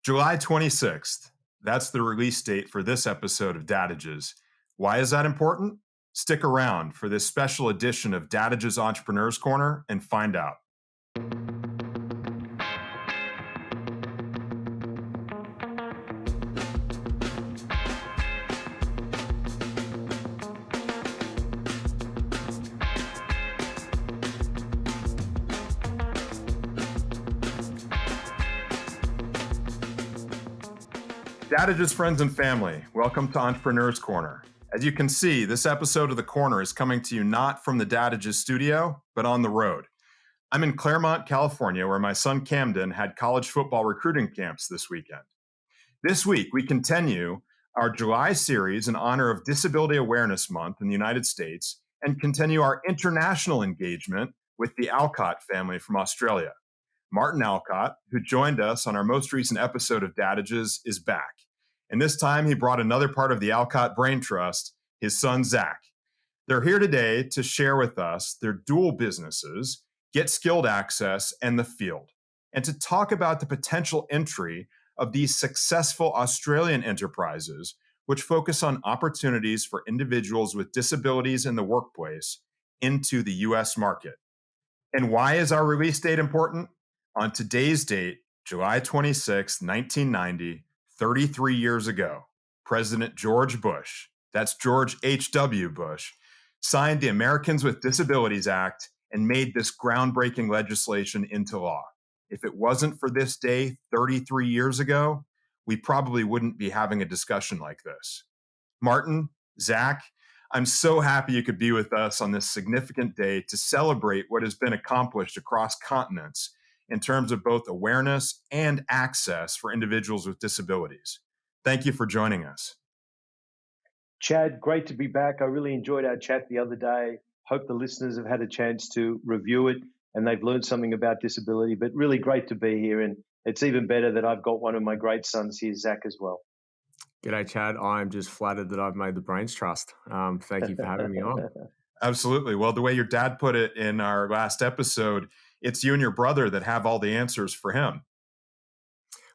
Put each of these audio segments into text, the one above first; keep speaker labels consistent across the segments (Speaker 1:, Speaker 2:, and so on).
Speaker 1: July 26th. That's the release date for this episode of Dadages. Why is that important? Stick around for this special edition of Dadages Entrepreneurs Corner and find out. Dadages Friends and Family, welcome to Entrepreneurs Corner. As you can see, this episode of The Corner is coming to you not from the Dadages studio, but on the road. I'm in Claremont, California, where my son Camden had college football recruiting camps this weekend. This week, we continue our July series in honor of Disability Awareness Month in the United States and continue our international engagement with the Alcott family from Australia. Martin Alcott, who joined us on our most recent episode of Dadages, is back. And this time he brought another part of the Alcott Braintrust, his son, Zack. They're here today to share with us their dual businesses, Get Skilled Access, and the Field, and to talk about the potential entry of these successful Australian enterprises, which focus on opportunities for individuals with disabilities in the workplace into the U.S. market. And why is our release date important? On today's date, July 26, 1990, 33 years ago, President George Bush, that's George H.W. Bush, signed the Americans with Disabilities Act and made this groundbreaking legislation into law. If it wasn't for this day 33 years ago, we probably wouldn't be having a discussion like this. Martin, Zack, I'm so happy you could be with us on this significant day to celebrate what has been accomplished across continents in terms of both awareness and access for individuals with disabilities. Thank you for joining us.
Speaker 2: Chad, great to be back. I really enjoyed our chat the other day. Hope the listeners have had a chance to review it and they've learned something about disability, but really great to be here. And it's even better that I've got one of my great sons here, Zack, as well.
Speaker 3: G'day, Chad. I'm just flattered that I've made the Braintrust. Thank you for having me on.
Speaker 1: Absolutely. Well, the way your dad put it in our last episode, it's you and your brother that have all the answers for him.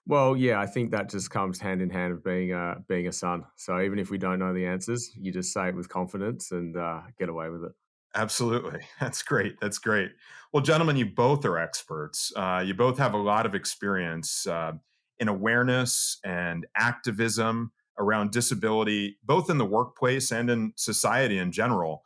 Speaker 3: Well, yeah, I think that just comes hand in hand of being a son. So even if we don't know the answers, you just say it with confidence and get away with it.
Speaker 1: Absolutely. That's great. That's great. Well, gentlemen, you both are experts. You both have a lot of experience in awareness and activism around disability, both in the workplace and in society in general.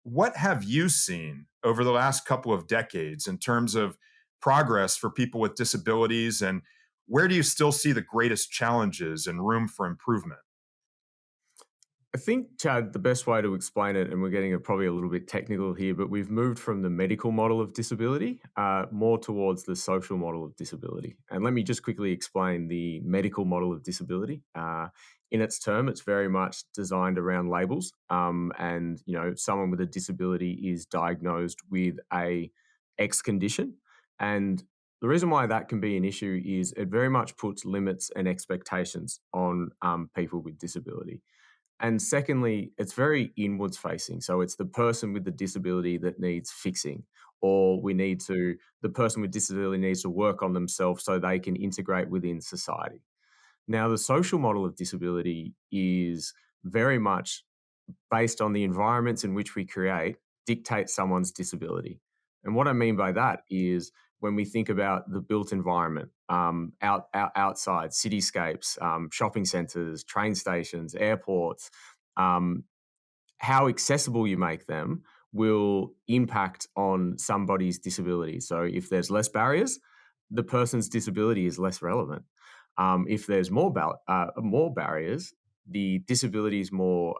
Speaker 1: What have you seen over the last couple of decades in terms of progress for people with disabilities, and where do you still see the greatest challenges and room for improvement?
Speaker 3: I think, Chad, the best way to explain it, and we're getting probably a little bit technical here, but we've moved from the medical model of disability more towards the social model of disability. And let me just quickly explain the medical model of disability. In its term, it's very much designed around labels. And, someone with a disability is diagnosed with a X condition. And the reason why that can be an issue is it very much puts limits and expectations on people with disability. And secondly, it's very inwards facing. So it's the person with the disability that needs fixing, or the person with disability needs to work on themselves so they can integrate within society. Now, the social model of disability is very much based on the environments in which we create dictate someone's disability. And what I mean by that is when we think about the built environment, outside, cityscapes, shopping centres, train stations, airports, how accessible you make them will impact on somebody's disability. So if there's less barriers, the person's disability is less relevant. If there's more barriers, the disability is more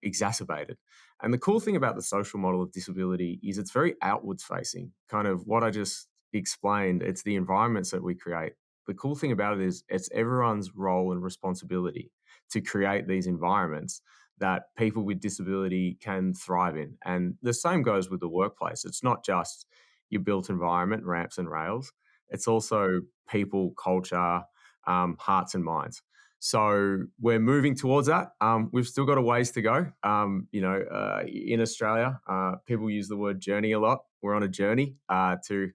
Speaker 3: exacerbated. And the cool thing about the social model of disability is it's very outwards facing, kind of what I just explained. It's the environments that we create. The cool thing about it is it's everyone's role and responsibility to create these environments that people with disability can thrive in. And the same goes with the workplace. It's not just your built environment, ramps and rails. It's also people, culture, hearts and minds. So we're moving towards that. We've still got a ways to go. In Australia, people use the word journey a lot. We're on a journey to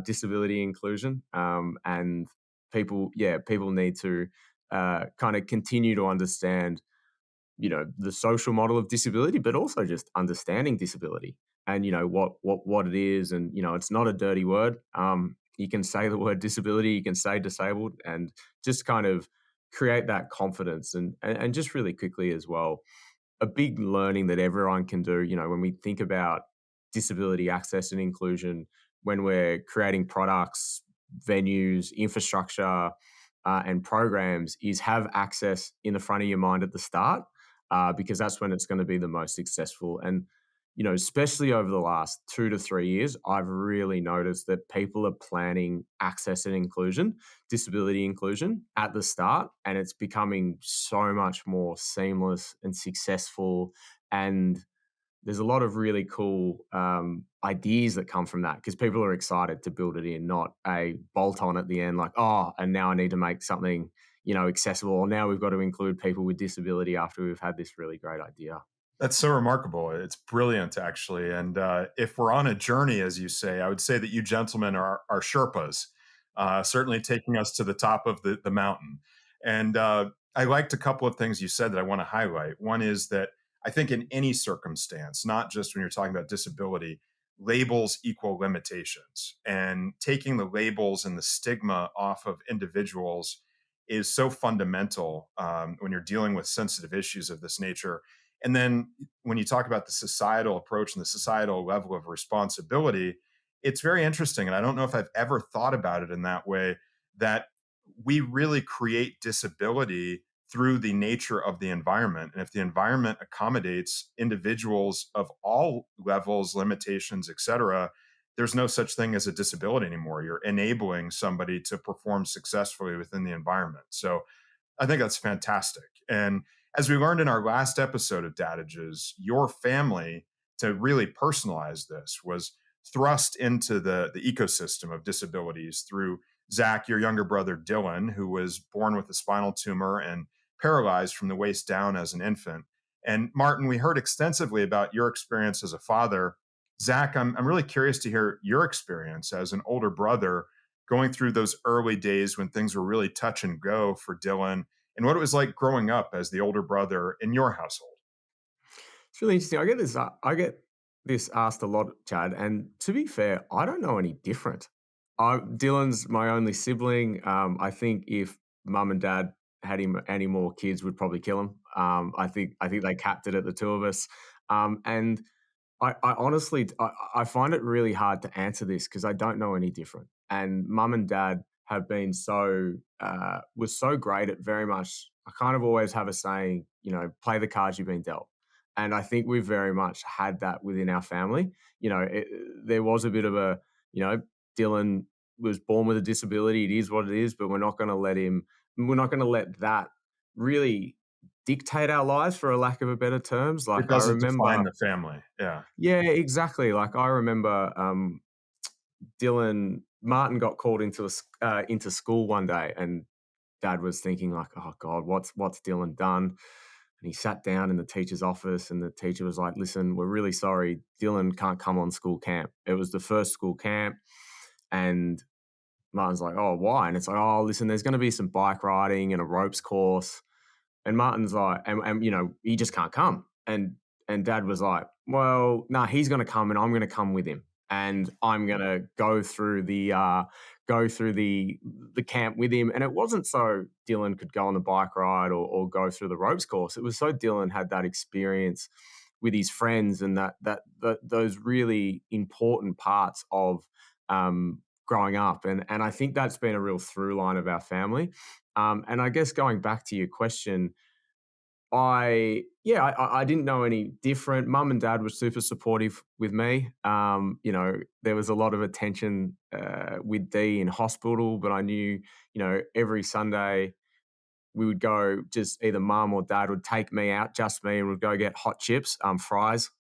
Speaker 3: disability inclusion, and people need to kind of continue to understand, the social model of disability, but also just understanding disability and, what it is. And, it's not a dirty word. You can say the word disability, you can say disabled, and just kind of create that confidence. And just really quickly as well, a big learning that everyone can do, when we think about disability access and inclusion, when we're creating products, venues, infrastructure, and programs, is have access in the front of your mind at the start, because that's when it's going to be the most successful. And, especially over the last 2 to 3 years, I've really noticed that people are planning access and inclusion, disability inclusion at the start, and it's becoming so much more seamless and successful. And there's a lot of really cool ideas that come from that, because people are excited to build it in, not a bolt on at the end, like, oh, and now I need to make something, accessible, or now we've got to include people with disability after we've had this really great idea.
Speaker 1: That's so remarkable. It's brilliant, actually. And if we're on a journey, as you say, I would say that you gentlemen are Sherpas, certainly taking us to the top of the mountain. And I liked a couple of things you said that I want to highlight. One is that I think in any circumstance, not just when you're talking about disability, labels equal limitations. And taking the labels and the stigma off of individuals is so fundamental when you're dealing with sensitive issues of this nature. And then when you talk about the societal approach and the societal level of responsibility, it's very interesting. And I don't know if I've ever thought about it in that way, that we really create disability through the nature of the environment. And if the environment accommodates individuals of all levels, limitations, et cetera, there's no such thing as a disability anymore. You're enabling somebody to perform successfully within the environment. So I think that's fantastic. And as we learned in our last episode of Dadages, your family, to really personalize this, was thrust into the ecosystem of disabilities through Zach, your younger brother Dylan, who was born with a spinal tumor and paralyzed from the waist down as an infant. And Martin, we heard extensively about your experience as a father. Zach, I'm really curious to hear your experience as an older brother going through those early days when things were really touch and go for Dylan, and what it was like growing up as the older brother in your household.
Speaker 3: It's really interesting. I get this asked a lot, Chad. And to be fair, I don't know any different. Dylan's my only sibling. I think if mum and dad had him any more kids, would probably kill him. I think they capped it at the two of us. And I honestly, I find it really hard to answer this because I don't know any different. And mum and dad have been was so great at very much. I kind of always have a saying, play the cards you've been dealt. And I think we've very much had that within our family. There was a bit of a, Dylan was born with a disability. It is what it is, but we're not going to let that really dictate our lives, for a lack of a better terms.
Speaker 1: It
Speaker 3: Like I
Speaker 1: doesn't define
Speaker 3: remember,
Speaker 1: the family. Yeah.
Speaker 3: yeah, exactly. Like I remember, Martin got called into school one day, and Dad was thinking like, "Oh God, what's Dylan done?" And he sat down in the teacher's office, and the teacher was like, "Listen, we're really sorry, Dylan can't come on school camp." It was the first school camp, and Martin's like, "Oh, why?" And it's like, "Oh, listen, there's going to be some bike riding and a ropes course." And Martin's like, and he just can't come. And Dad was like, well, no, he's going to come, and I'm going to come with him, and I'm going to go through the camp with him. And it wasn't so Dylan could go on the bike ride or go through the ropes course. It was so Dylan had that experience with his friends, and that those really important parts of growing up. And I think that's been a real through line of our family. And I guess going back to your question, I didn't know any different. Mum and dad were super supportive with me. There was a lot of attention with Dee in hospital, but I knew, every Sunday we would go, just either mum or dad would take me out, just me, and we'd go get hot chips, fries,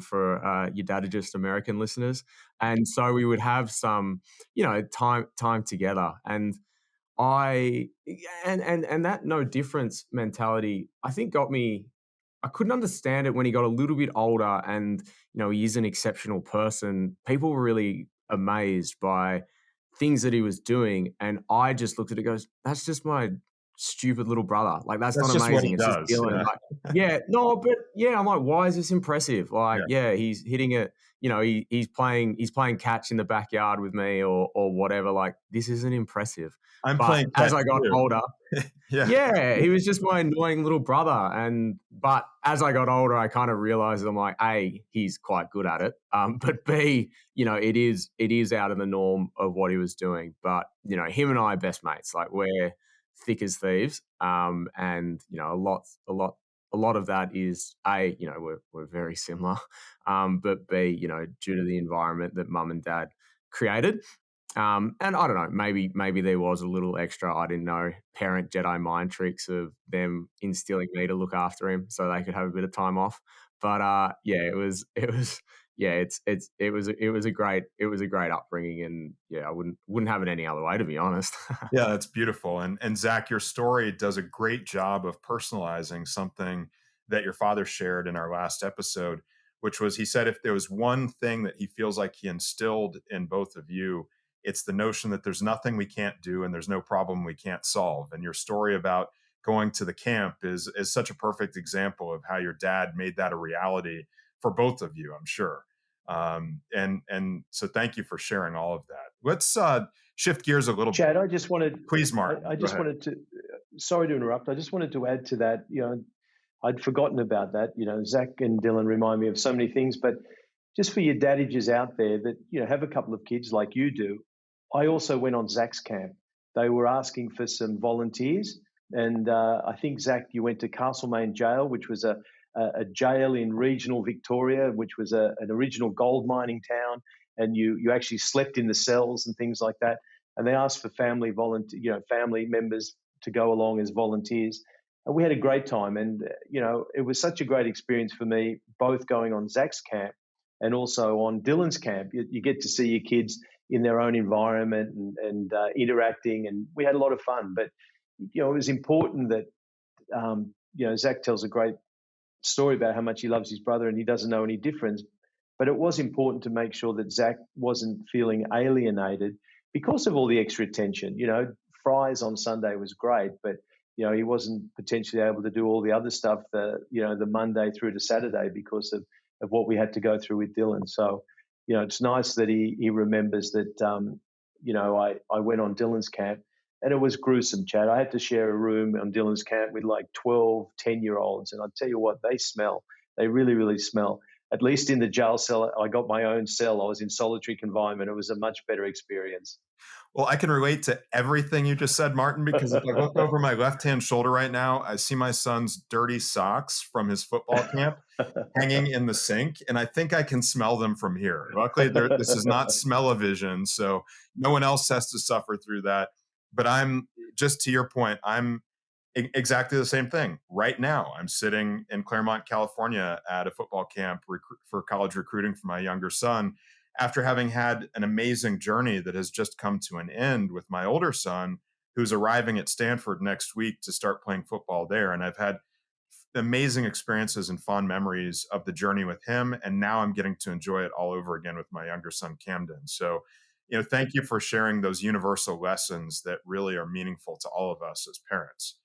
Speaker 3: for your Dadages American listeners. And so we would have some, time together. And I and that no difference mentality, I think got me. I couldn't understand it when he got a little bit older, and he is an exceptional person. People were really amazed by things that he was doing. And I just looked at it and goes, that's just my stupid little brother. Like, that's
Speaker 1: That's
Speaker 3: not
Speaker 1: just what
Speaker 3: amazing.
Speaker 1: he
Speaker 3: It's just
Speaker 1: does.
Speaker 3: Dylan.
Speaker 1: Yeah.
Speaker 3: Like, yeah, no, but yeah, I'm like, why is this impressive? Like,
Speaker 1: Yeah.
Speaker 3: yeah, he's hitting it. You know, he's playing catch in the backyard with me or whatever. Like, this isn't impressive.
Speaker 1: I'm
Speaker 3: But
Speaker 1: playing
Speaker 3: as
Speaker 1: catch
Speaker 3: I got
Speaker 1: too.
Speaker 3: older,
Speaker 1: Yeah.
Speaker 3: yeah, he was just my annoying little brother. But as I got older, I kind of realized I'm like, A, he's quite good at it. But B, you know, it is out of the norm of what he was doing. But, you know, him and I are best mates. Like, we're thick as thieves. And, you know, a lot of that is A, you know, we're very similar. But B, you know, due to the environment that mum and dad created. And I don't know, maybe there was a little extra, I didn't know, parent Jedi mind tricks of them instilling me to look after him so they could have a bit of time off. But yeah, yeah, it was a great upbringing, and yeah, I wouldn't have it any other way, to be honest.
Speaker 1: Yeah, that's beautiful. And Zach, your story does a great job of personalizing something that your father shared in our last episode, which was, he said if there was one thing that he feels like he instilled in both of you, it's the notion that there's nothing we can't do and there's no problem we can't solve. And your story about going to the camp is such a perfect example of how your dad made that a reality for both of you, I'm sure. And so thank you for sharing all of that. Let's shift gears a little
Speaker 2: Chad,
Speaker 1: bit.
Speaker 2: I just wanted,
Speaker 1: Please, Martin.
Speaker 2: I
Speaker 1: Go
Speaker 2: just
Speaker 1: ahead.
Speaker 2: wanted to, sorry to interrupt. I just wanted to add to that. I'd forgotten about that. Zach and Dylan remind me of so many things, but just for your dadages out there that, have a couple of kids like you do, I also went on Zach's camp. They were asking for some volunteers. And I think, Zach, you went to Castlemaine Jail, which was a jail in regional Victoria, which was an original gold mining town. And you actually slept in the cells and things like that. And they asked for family members to go along as volunteers. And we had a great time. And, it was such a great experience for me, both going on Zach's camp and also on Dylan's camp. You get to see your kids in their own environment and interacting. And we had a lot of fun. But, it was important that, Zach tells a great story about how much he loves his brother and he doesn't know any difference. But it was important to make sure that Zach wasn't feeling alienated because of all the extra attention. Fries on Sunday was great, but he wasn't potentially able to do all the other stuff the Monday through to Saturday because of what we had to go through with Dylan. So, it's nice that he remembers that I went on Dylan's camp. And it was gruesome, Chad. I had to share a room on Dylan's camp with like 12, 10-year-olds. And I tell you what, they smell. They really, really smell. At least in the jail cell, I got my own cell. I was in solitary confinement. It was a much better experience.
Speaker 1: Well, I can relate to everything you just said, Martin, because if I look over my left-hand shoulder right now, I see my son's dirty socks from his football camp hanging in the sink, and I think I can smell them from here. Luckily, this is not smell-o-vision, so no one else has to suffer through that. But I'm, just to your point, I'm exactly the same thing. Right now, I'm sitting in Claremont, California at a football camp for college recruiting for my younger son, after having had an amazing journey that has just come to an end with my older son, who's arriving at Stanford next week to start playing football there. And I've had amazing experiences and fond memories of the journey with him. And now I'm getting to enjoy it all over again with my younger son, Camden. So, thank you for sharing those universal lessons that really are meaningful to all of us as parents.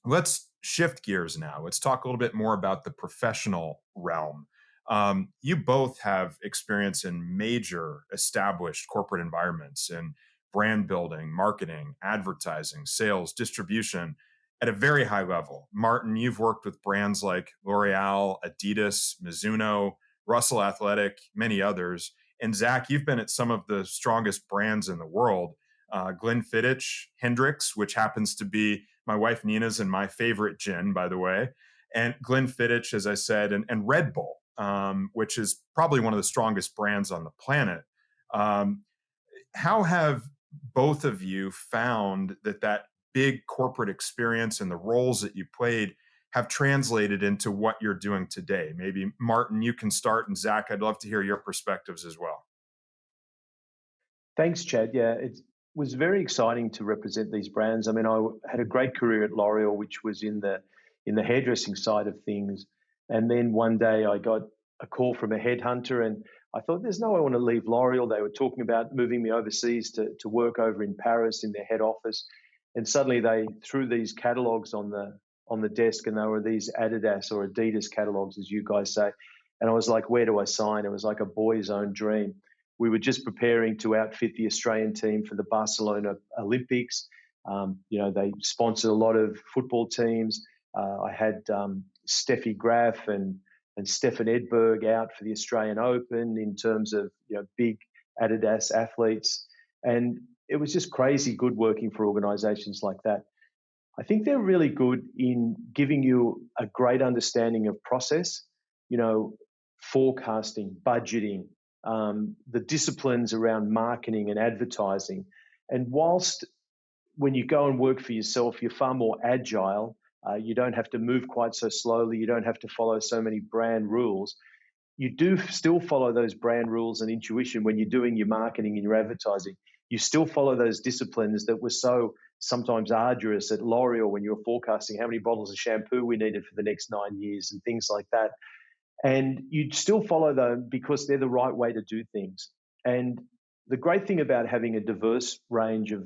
Speaker 1: Let's shift gears now. Let's talk a little bit more about the professional realm. You both have experience in major established corporate environments in brand building, marketing, advertising, sales, distribution at a very high level. Martin, you've worked with brands like L'Oreal, Adidas, Mizuno, Russell Athletic, many others. And Zach, you've been at some of the strongest brands in the world. Glenfiddich, Hendrix, which happens to be my wife Nina's and my favorite gin, by the way, and Glenfiddich, as I said, and Red Bull, which is probably one of the strongest brands on the planet. How have both of you found that big corporate experience and the roles that you played have translated into what you're doing today? Maybe Martin, you can start, and Zach, I'd love to hear your perspectives as well.
Speaker 2: Thanks, Chad. Yeah, it was very exciting to represent these brands. I mean, I had a great career at L'Oreal, which was in the hairdressing side of things. And then one day I got a call from a headhunter, and I thought, there's no way I want to leave L'Oreal. They were talking about moving me overseas to work over in Paris in their head office. And suddenly they threw these catalogs on the desk, and they were these Adidas or Adidas catalogs, as you guys say. And I was like, where do I sign? It was like a boy's own dream. We were just preparing to outfit the Australian team for the Barcelona Olympics. They sponsored a lot of football teams. I had Steffi Graf and Stefan Edberg out for the Australian Open in terms of big Adidas athletes. And it was just crazy good working for organizations like that. I think they're really good in giving you a great understanding of process, forecasting, budgeting, the disciplines around marketing and advertising. And whilst when you go and work for yourself, you're far more agile. You don't have to move quite so slowly. You don't have to follow so many brand rules. You do still follow those brand rules and intuition when you're doing your marketing and your advertising. You still follow those disciplines that were so sometimes arduous at L'Oreal when you were forecasting how many bottles of shampoo we needed for the next 9 years and things like that. And you still follow them because they're the right way to do things. And the great thing about having a diverse range of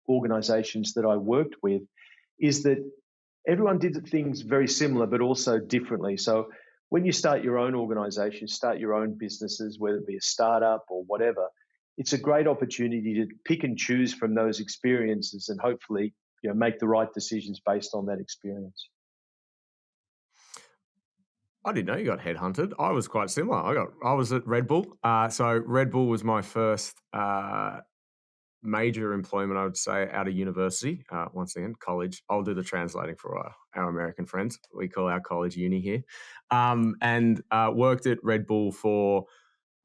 Speaker 2: organizations that I worked with is that everyone did things very similar, but also differently. So when you start your own organization, start your own businesses, whether it be a startup or whatever, it's a great opportunity to pick and choose from those experiences and hopefully make the right decisions based on that experience.
Speaker 3: I didn't know you got headhunted. I was quite similar. I was at Red Bull. So Red Bull was my first major employment, I would say, out of university. Once again, college. I'll do the translating for our American friends. We call our college uni here. And worked at Red Bull for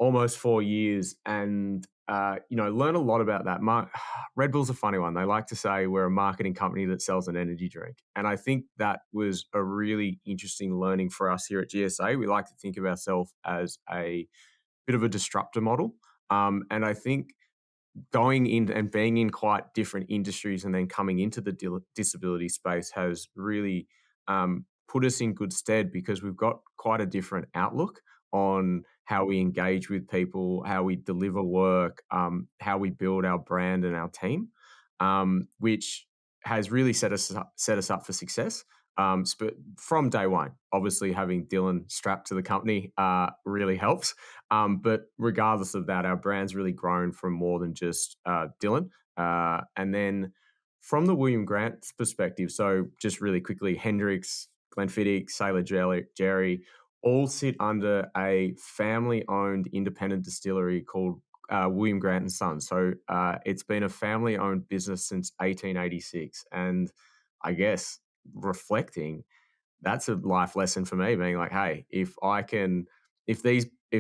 Speaker 3: almost 4 years and, learn a lot about that. Red Bull's a funny one. They like to say we're a marketing company that sells an energy drink. And I think that was a really interesting learning for us here at GSA. We like to think of ourselves as a bit of a disruptor model. And I think going in and being in quite different industries and then coming into the disability space has really put us in good stead because we've got quite a different outlook on how we engage with people, how we deliver work, how we build our brand and our team, which has really set us up for success. From day one, obviously having Dylan strapped to the company really helps. But regardless of that, our brand's really grown from more than just Dylan. And then from the William Grant perspective, so just really quickly, Hendrix, Glenfiddich, Sailor Jerry, all sit under a family-owned independent distillery called William Grant and Sons. So it's been a family-owned business since 1886. And I guess reflecting, that's a life lesson for me, being like, hey, if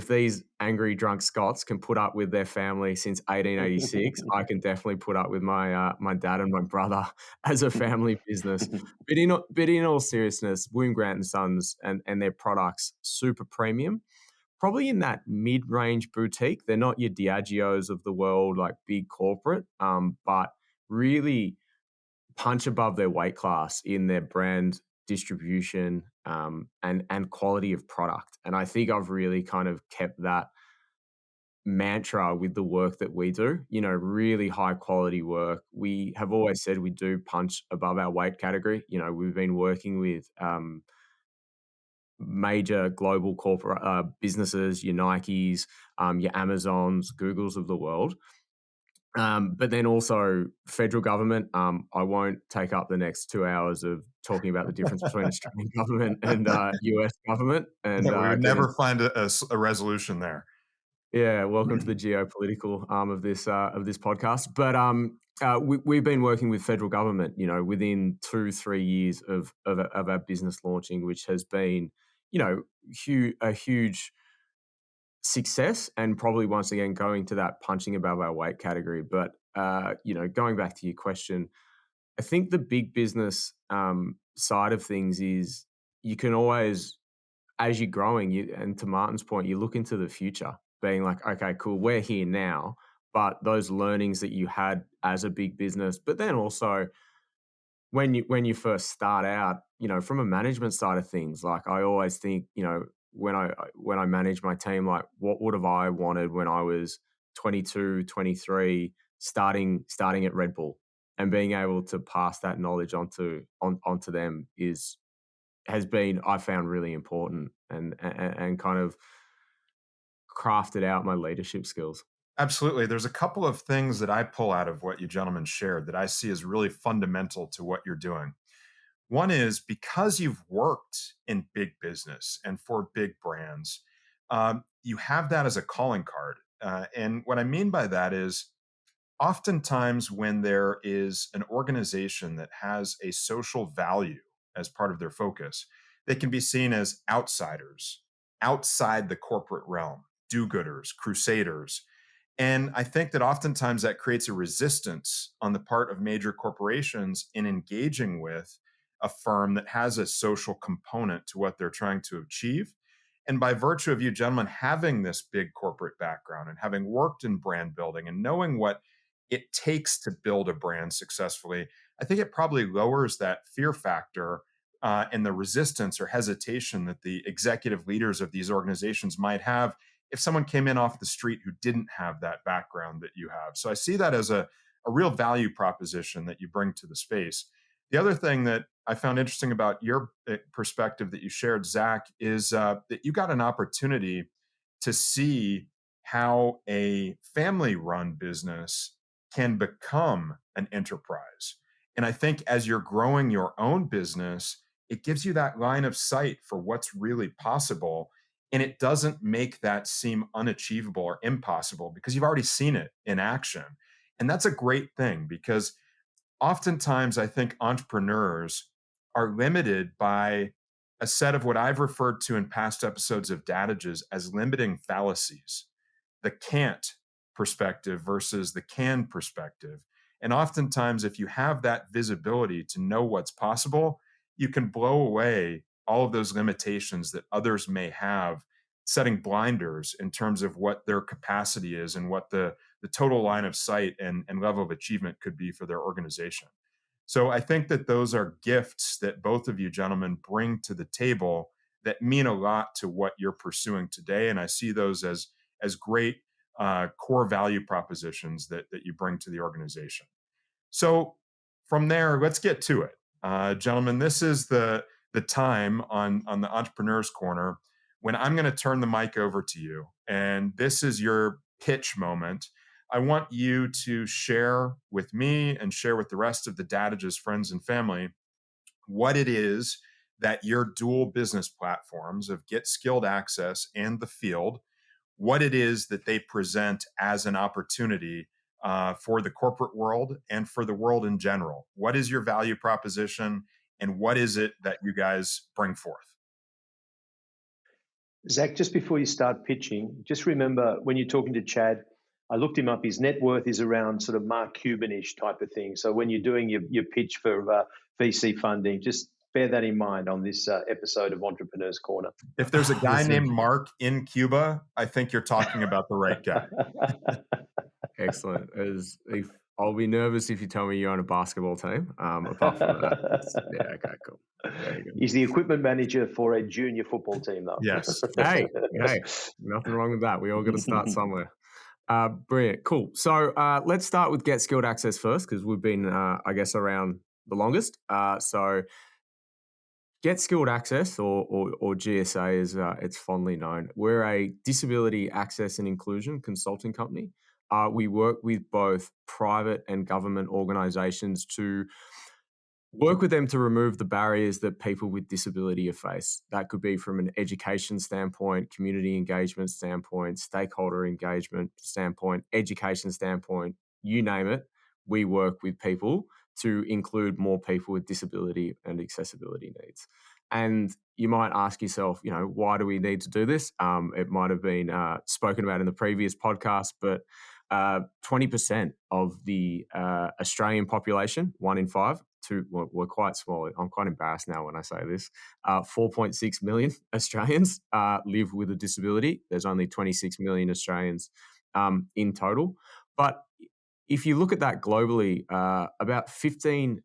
Speaker 3: these angry drunk Scots can put up with their family since 1886, I can definitely put up with my dad and my brother as a family business. But in all seriousness, William Grant and Sons and their products, super premium, probably in that mid-range boutique. They're not your Diageos of the world, like big corporate, but really punch above their weight class in their brand distribution and quality of product. And I think I've really kind of kept that mantra with the work that we do, really high quality work. We have always said we do punch above our weight category. We've been working with major global corporate businesses, your Nikes, your Amazons, Googles of the world. But then also federal government. I won't take up the next 2 hours of talking about the difference between Australian government and US government. And
Speaker 1: we would never find a resolution there.
Speaker 3: Yeah, welcome to the geopolitical arm of this podcast. But we've been working with federal government, within 2-3 years of our business launching, which has been, a huge success, and probably once again going to that punching above our weight category. But going back to your question, I think the big business side of things is you can always, as you're growing, and to Martin's point, you look into the future, being like, okay, cool, we're here now, but those learnings that you had as a big business, but then also when you first start out, from a management side of things, like I always think, when I manage my team, like what would have I wanted when I was 22, 23, starting at Red Bull, and being able to pass that knowledge onto them has been, I found, really important, and kind of crafted out my leadership skills.
Speaker 1: Absolutely. There's a couple of things that I pull out of what you gentlemen shared that I see as really fundamental to what you're doing. One is because you've worked in big business and for big brands, you have that as a calling card. And what I mean by that is oftentimes when there is an organization that has a social value as part of their focus, they can be seen as outsiders, outside the corporate realm, do gooders, crusaders. And I think that oftentimes that creates a resistance on the part of major corporations in engaging with a firm that has a social component to what they're trying to achieve. And by virtue of you gentlemen having this big corporate background and having worked in brand building and knowing what it takes to build a brand successfully, I think it probably lowers that fear factor and the resistance or hesitation that the executive leaders of these organizations might have if someone came in off the street who didn't have that background that you have. So I see that as a real value proposition that you bring to the space. The other thing that I found interesting about your perspective that you shared, Zach, is that you got an opportunity to see how a family run business can become an enterprise. And I think as you're growing your own business, it gives you that line of sight for what's really possible. And it doesn't make that seem unachievable or impossible because you've already seen it in action. And that's a great thing because oftentimes I think entrepreneurs are limited by a set of what I've referred to in past episodes of Dadages as limiting fallacies, the can't perspective versus the can perspective. And oftentimes, if you have that visibility to know what's possible, you can blow away all of those limitations that others may have, setting blinders in terms of what their capacity is and what the total line of sight and level of achievement could be for their organization. So I think that those are gifts that both of you gentlemen bring to the table that mean a lot to what you're pursuing today. And I see those as great core value propositions that you bring to the organization. So from there, let's get to it. Gentlemen, this is the time on the Entrepreneur's Corner when I'm going to turn the mic over to you. And this is your pitch moment. I want you to share with me and share with the rest of the Dadages Friends and Family what it is that your dual business platforms of Get Skilled Access and The Field, what it is that they present as an opportunity for the corporate world and for the world in general. What is your value proposition and what is it that you guys bring forth?
Speaker 2: Zach, just before you start pitching, just remember when you're talking to Chad, I looked him up. His net worth is around sort of Mark Cuban-ish type of thing. So when you're doing your pitch for VC funding, just bear that in mind on this episode of Entrepreneur's Corner.
Speaker 1: If there's a guy named Mark in Cuba, I think you're talking about the right guy.
Speaker 3: Excellent. I'll be nervous if you tell me you're on a basketball team. Apart from that, yeah, okay, cool. Very good.
Speaker 2: He's the equipment manager for a junior football team, though.
Speaker 1: Yes.
Speaker 3: Hey, nothing wrong with that. We all got to start somewhere. Brilliant. Cool. So let's start with Get Skilled Access first because we've been, I guess, around the longest. So Get Skilled Access, or GSA as it's fondly known, we're a disability access and inclusion consulting company. We work with both private and government organizations to work with them to remove the barriers that people with disability face. That could be from an education standpoint, community engagement standpoint, stakeholder engagement standpoint, education standpoint, you name it. We work with people to include more people with disability and accessibility needs. And you might ask yourself, why do we need to do this? It might have been spoken about in the previous podcast, but 20% of the Australian population, 1 in 5, we're quite small. I'm quite embarrassed now when I say this. 4.6 million Australians live with a disability. There's only 26 million Australians in total. But if you look at that globally, about 15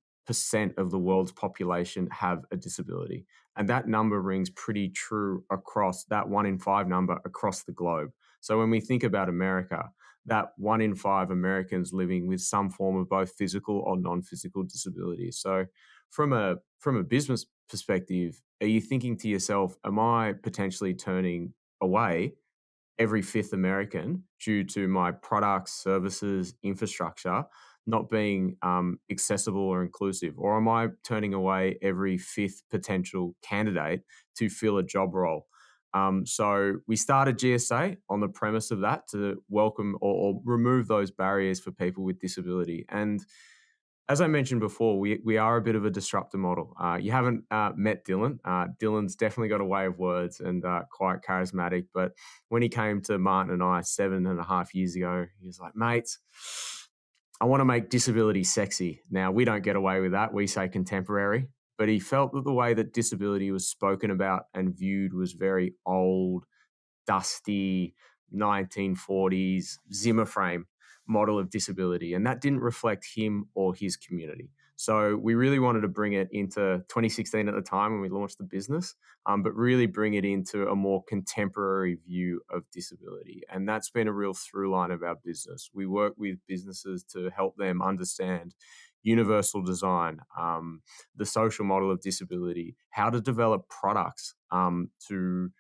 Speaker 3: of the world's population have a disability. And that number rings pretty true across that 1 in 5 number across the globe. So when we think about America, that 1 in 5 Americans living with some form of both physical or non-physical disability. So from a business perspective, are you thinking to yourself, am I potentially turning away every fifth American due to my products, services, infrastructure not being accessible or inclusive? Or am I turning away every fifth potential candidate to fill a job role? So we started GSA on the premise of that to welcome or remove those barriers for people with disability. And as I mentioned before, we are a bit of a disruptor model. You haven't met Dylan. Dylan's definitely got a way of words and quite charismatic. But when he came to Martin and I 7.5 years ago, he was like, "Mates, I want to make disability sexy." Now, we don't get away with that. We say contemporary. But he felt that the way that disability was spoken about and viewed was very old, dusty 1940s Zimmer frame model of disability. And that didn't reflect him or his community. So we really wanted to bring it into 2016 at the time when we launched the business, but really bring it into a more contemporary view of disability. And that's been a real through line of our business. We work with businesses to help them understand universal design, the social model of disability, how to develop products to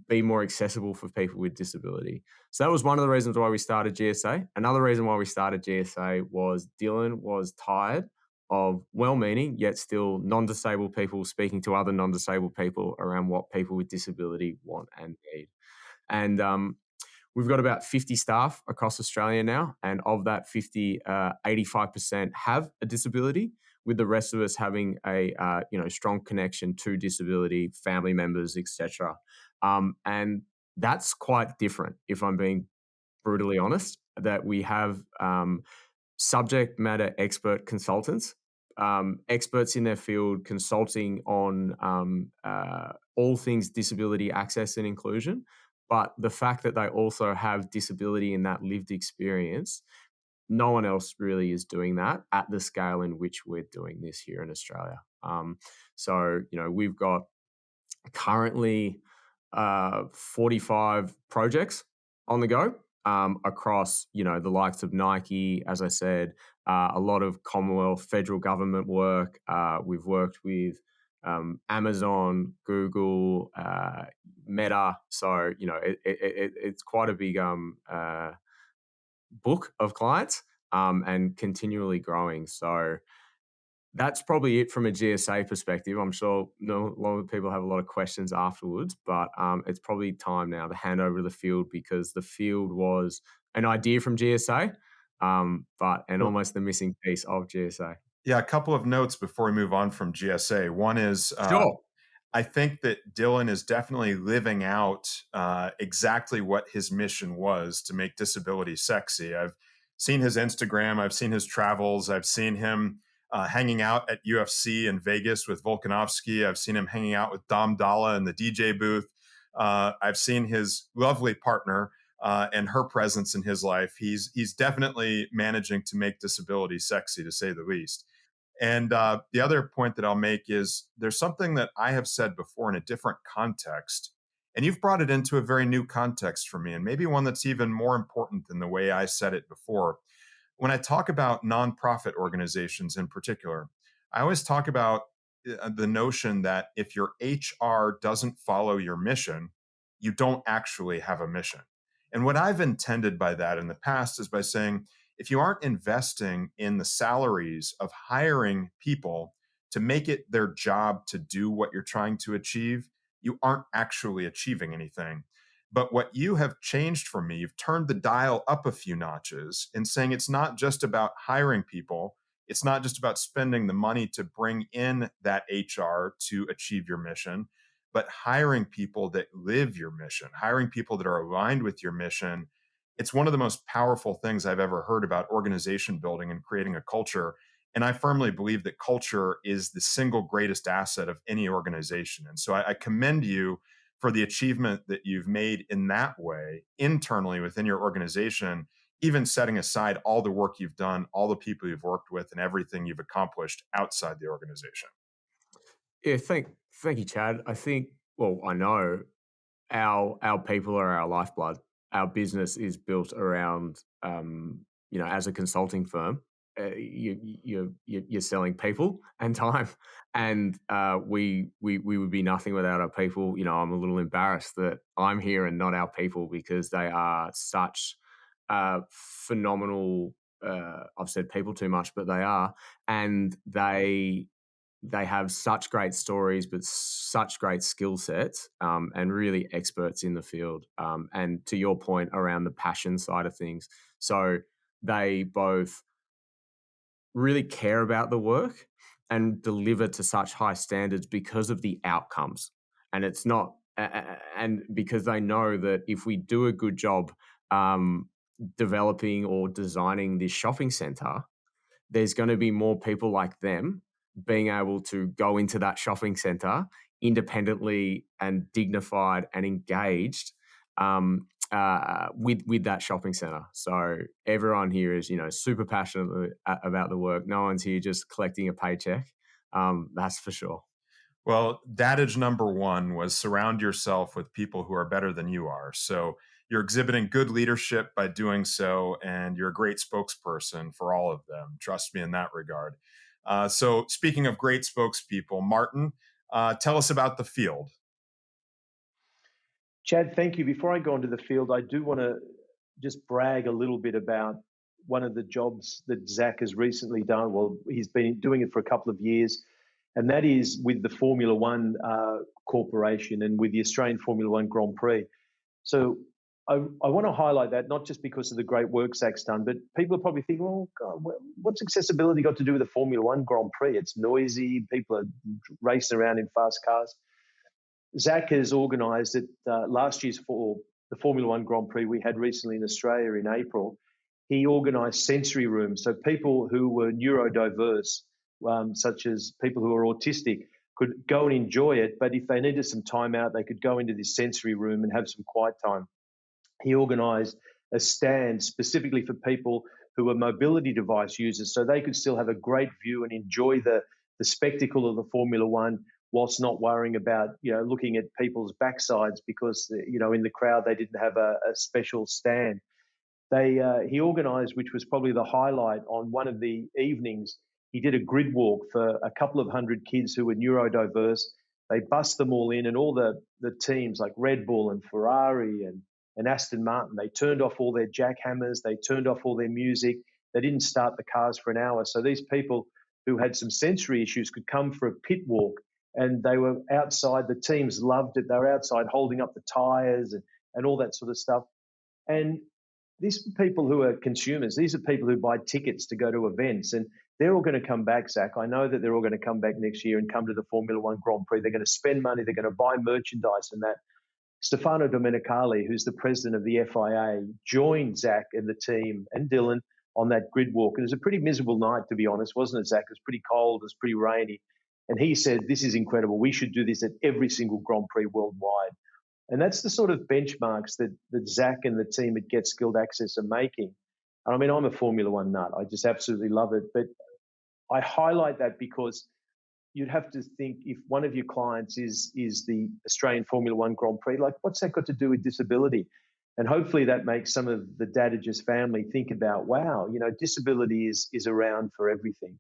Speaker 3: be more accessible for people with disability. So that was one of the reasons why we started GSA. Another reason why we started GSA was Dylan was tired of well-meaning yet still non-disabled people speaking to other non-disabled people around what people with disability want and need. And we've got about 50 staff across Australia now, and of that 50, 85% have a disability, with the rest of us having a strong connection to disability, family members, etc. And that's quite different, if I'm being brutally honest, that we have subject matter expert consultants, experts in their field consulting on all things disability access and inclusion. But the fact that they also have disability in that lived experience, no one else really is doing that at the scale in which we're doing this here in Australia. We've got currently 45 projects on the go across, the likes of Nike, as I said, a lot of Commonwealth federal government work. We've worked with Amazon, Google, Meta. So, it's quite a big book of clients and continually growing. So that's probably it from a GSA perspective. I'm sure a lot of people have a lot of questions afterwards, but it's probably time now to hand over to the field, because the field was an idea from GSA, but almost the missing piece of GSA.
Speaker 1: Yeah, a couple of notes before we move on from GSA. One is
Speaker 3: Sure.
Speaker 1: I think that Dylan is definitely living out exactly what his mission was, to make disability sexy. I've seen his Instagram, I've seen his travels, I've seen him hanging out at UFC in Vegas with Volkanovski. I've seen him hanging out with Dom Dalla in the DJ booth. I've seen his lovely partner and her presence in his life. He's definitely managing to make disability sexy, to say the least. And the other point that I'll make is there's something that I have said before in a different context, and you've brought it into a very new context for me, and maybe one that's even more important than the way I said it before. When I talk about nonprofit organizations in particular, I always talk about the notion that if your HR doesn't follow your mission, you don't actually have a mission. And what I've intended by that in the past is by saying, if you aren't investing in the salaries of hiring people to make it their job to do what you're trying to achieve, you aren't actually achieving anything. But what you have changed for me, you've turned the dial up a few notches in saying it's not just about hiring people. It's not just about spending the money to bring in that HR to achieve your mission, but hiring people that live your mission, hiring people that are aligned with your mission. It's one of the most powerful things I've ever heard about organization building and creating a culture. And I firmly believe that culture is the single greatest asset of any organization. And so I commend you for the achievement that you've made in that way internally within your organization. even setting aside all the work you've done, all the people you've worked with, and everything you've accomplished outside the organization?
Speaker 3: Yeah, thank you, Chad. I think, well, I know our people are our lifeblood. Our business is built around, as a consulting firm, you're selling people and time, and we would be nothing without our people. I'm a little embarrassed that I'm here and not our people because they are such phenomenal. I've said people too much, but they are, and they have such great stories, but such great skill sets, and really experts in the field. And to your point around the passion side of things, so they both really care about the work and deliver to such high standards because of the outcomes. And it's not, and because they know that if we do a good job developing or designing this shopping center, there's going to be more people like them being able to go into that shopping center independently and dignified and engaged with that shopping center. So everyone here is, super passionate about the work. No one's here just collecting a paycheck. That's for sure.
Speaker 1: Well, adage number one was surround yourself with people who are better than you are. So you're exhibiting good leadership by doing so, and you're a great spokesperson for all of them. Trust me in that regard. So speaking of great spokespeople, Martin, tell us about the field.
Speaker 2: Chad, thank you. Before I go into the field, I do want to just brag a little bit about one of the jobs that Zack has recently done. Well, he's been doing it for a couple of years, and that is with the Formula One Corporation and with the Australian Formula One Grand Prix. So I want to highlight that, not just because of the great work Zack's done, but people are probably thinking, well, God, what's accessibility got to do with the Formula One Grand Prix? It's noisy, people are racing around in fast cars. Zack has organised it last year's for the Formula One Grand Prix we had recently in Australia in April. He organised sensory rooms, so people who were neurodiverse, such as people who are autistic, could go and enjoy it. But if they needed some time out, they could go into this sensory room and have some quiet time. He organised a stand specifically for people who were mobility device users, so they could still have a great view and enjoy the spectacle of the Formula One, whilst not worrying about looking at people's backsides because in the crowd they didn't have a special stand. He organised, which was probably the highlight on one of the evenings, he did a grid walk for a couple of hundred kids who were neurodiverse. They bussed them all in, and all the teams like Red Bull and Ferrari and Aston Martin, they turned off all their jackhammers, they turned off all their music, they didn't start the cars for an hour. So these people who had some sensory issues could come for a pit walk, and they were outside. The teams loved it. They were outside holding up the tyres and all that sort of stuff. And these people who are consumers, these are people who buy tickets to go to events, and they're all going to come back, Zack. I know that they're all going to come back next year and come to the Formula One Grand Prix. They're going to spend money. They're going to buy merchandise and that. Stefano Domenicali, who's the president of the FIA, joined Zack and the team and Dylan on that grid walk. It was a pretty miserable night, to be honest, wasn't it, Zack? It was pretty cold. It was pretty rainy. And he said, this is incredible. We should do this at every single Grand Prix worldwide. And that's the sort of benchmarks that Zack and the team at Get Skilled Access are making. And I mean, I'm a Formula One nut. I just absolutely love it. But I highlight that because you'd have to think, if one of your clients is the Australian Formula One Grand Prix, like, what's that got to do with disability? And hopefully that makes some of the Dadages family think about, wow, disability is around for everything.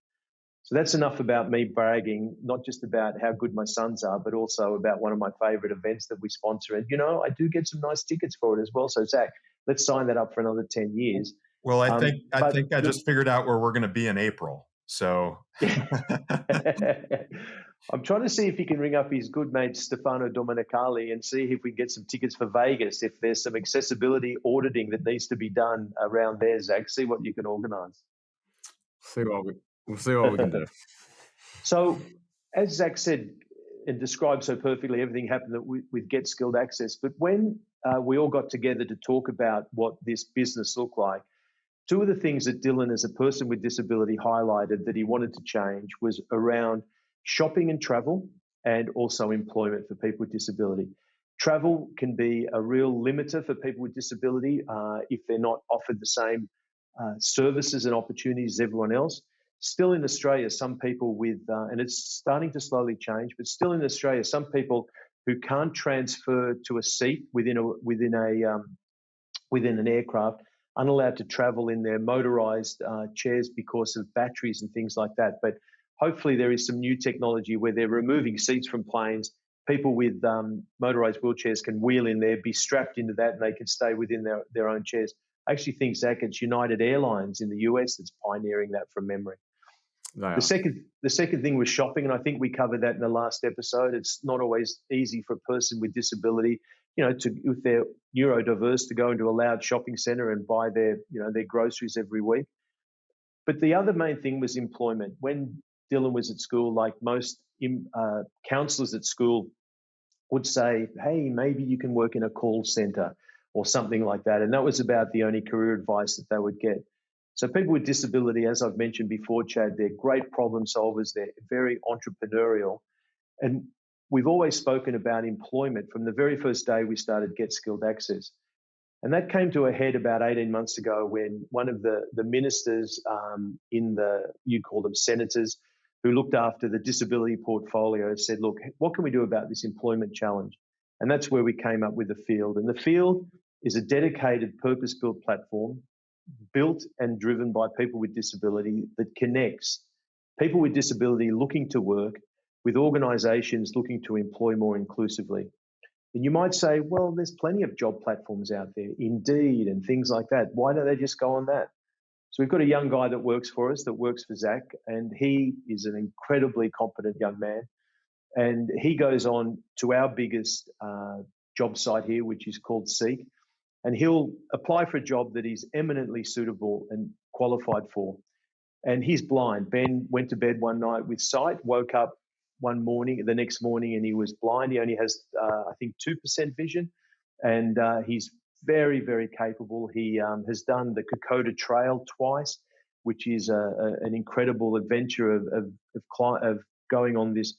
Speaker 2: So that's enough about me bragging, not just about how good my sons are, but also about one of my favorite events that we sponsor. And, I do get some nice tickets for it as well. So, Zack, let's sign that up for another 10 years.
Speaker 1: Well, I think I just figured out where we're going to be in April. So
Speaker 2: I'm trying to see if he can ring up his good mate Stefano Domenicali and see if we can get some tickets for Vegas. If there's some accessibility auditing that needs to be done around there, Zack, see what you can organise.
Speaker 3: We'll see what we can do.
Speaker 2: So, as Zack said and described so perfectly, everything happened with Get Skilled Access. But when we all got together to talk about what this business looked like, two of the things that Dylan, as a person with disability, highlighted that he wanted to change was around shopping and travel, and also employment for people with disability. Travel can be a real limiter for people with disability if they're not offered the same services and opportunities as everyone else. Still in Australia, some people with, and it's starting to slowly change, but still in Australia, some people who can't transfer to a seat within an aircraft, unallowed to travel in their motorized chairs because of batteries and things like that. But hopefully there is some new technology where they're removing seats from planes. People with motorized wheelchairs can wheel in there, be strapped into that, and they can stay within their own chairs. I actually think, Zach, it's United Airlines in the US that's pioneering that from memory. The second thing was shopping, and I think we covered that in the last episode. It's not always easy for a person with disability, if they're neurodiverse, to go into a loud shopping centre and buy their groceries every week. But the other main thing was employment. When Dylan was at school, like most counsellors at school would say, hey, maybe you can work in a call centre or something like that. And that was about the only career advice that they would get. So people with disability, as I've mentioned before, Chad, they're great problem solvers. They're very entrepreneurial. And we've always spoken about employment from the very first day we started Get Skilled Access. And that came to a head about 18 months ago when one of the ministers you call them senators, who looked after the disability portfolio said, look, what can we do about this employment challenge? And that's where we came up with the Field. And the Field is a dedicated purpose-built platform built and driven by people with disability that connects people with disability looking to work with organisations looking to employ more inclusively. And you might say, well, there's plenty of job platforms out there, Indeed and things like that. Why don't they just go on that? So we've got a young guy that works for us, that works for Zach, and he is an incredibly competent young man. And he goes on to our biggest job site here, which is called Seek, and he'll apply for a job that he's eminently suitable and qualified for. And he's blind. Ben went to bed one night with sight, woke up the next morning, and he was blind. He only has, I think, 2% vision, and he's very, very capable. He has done the Kokoda Trail twice, which is an incredible adventure of going on this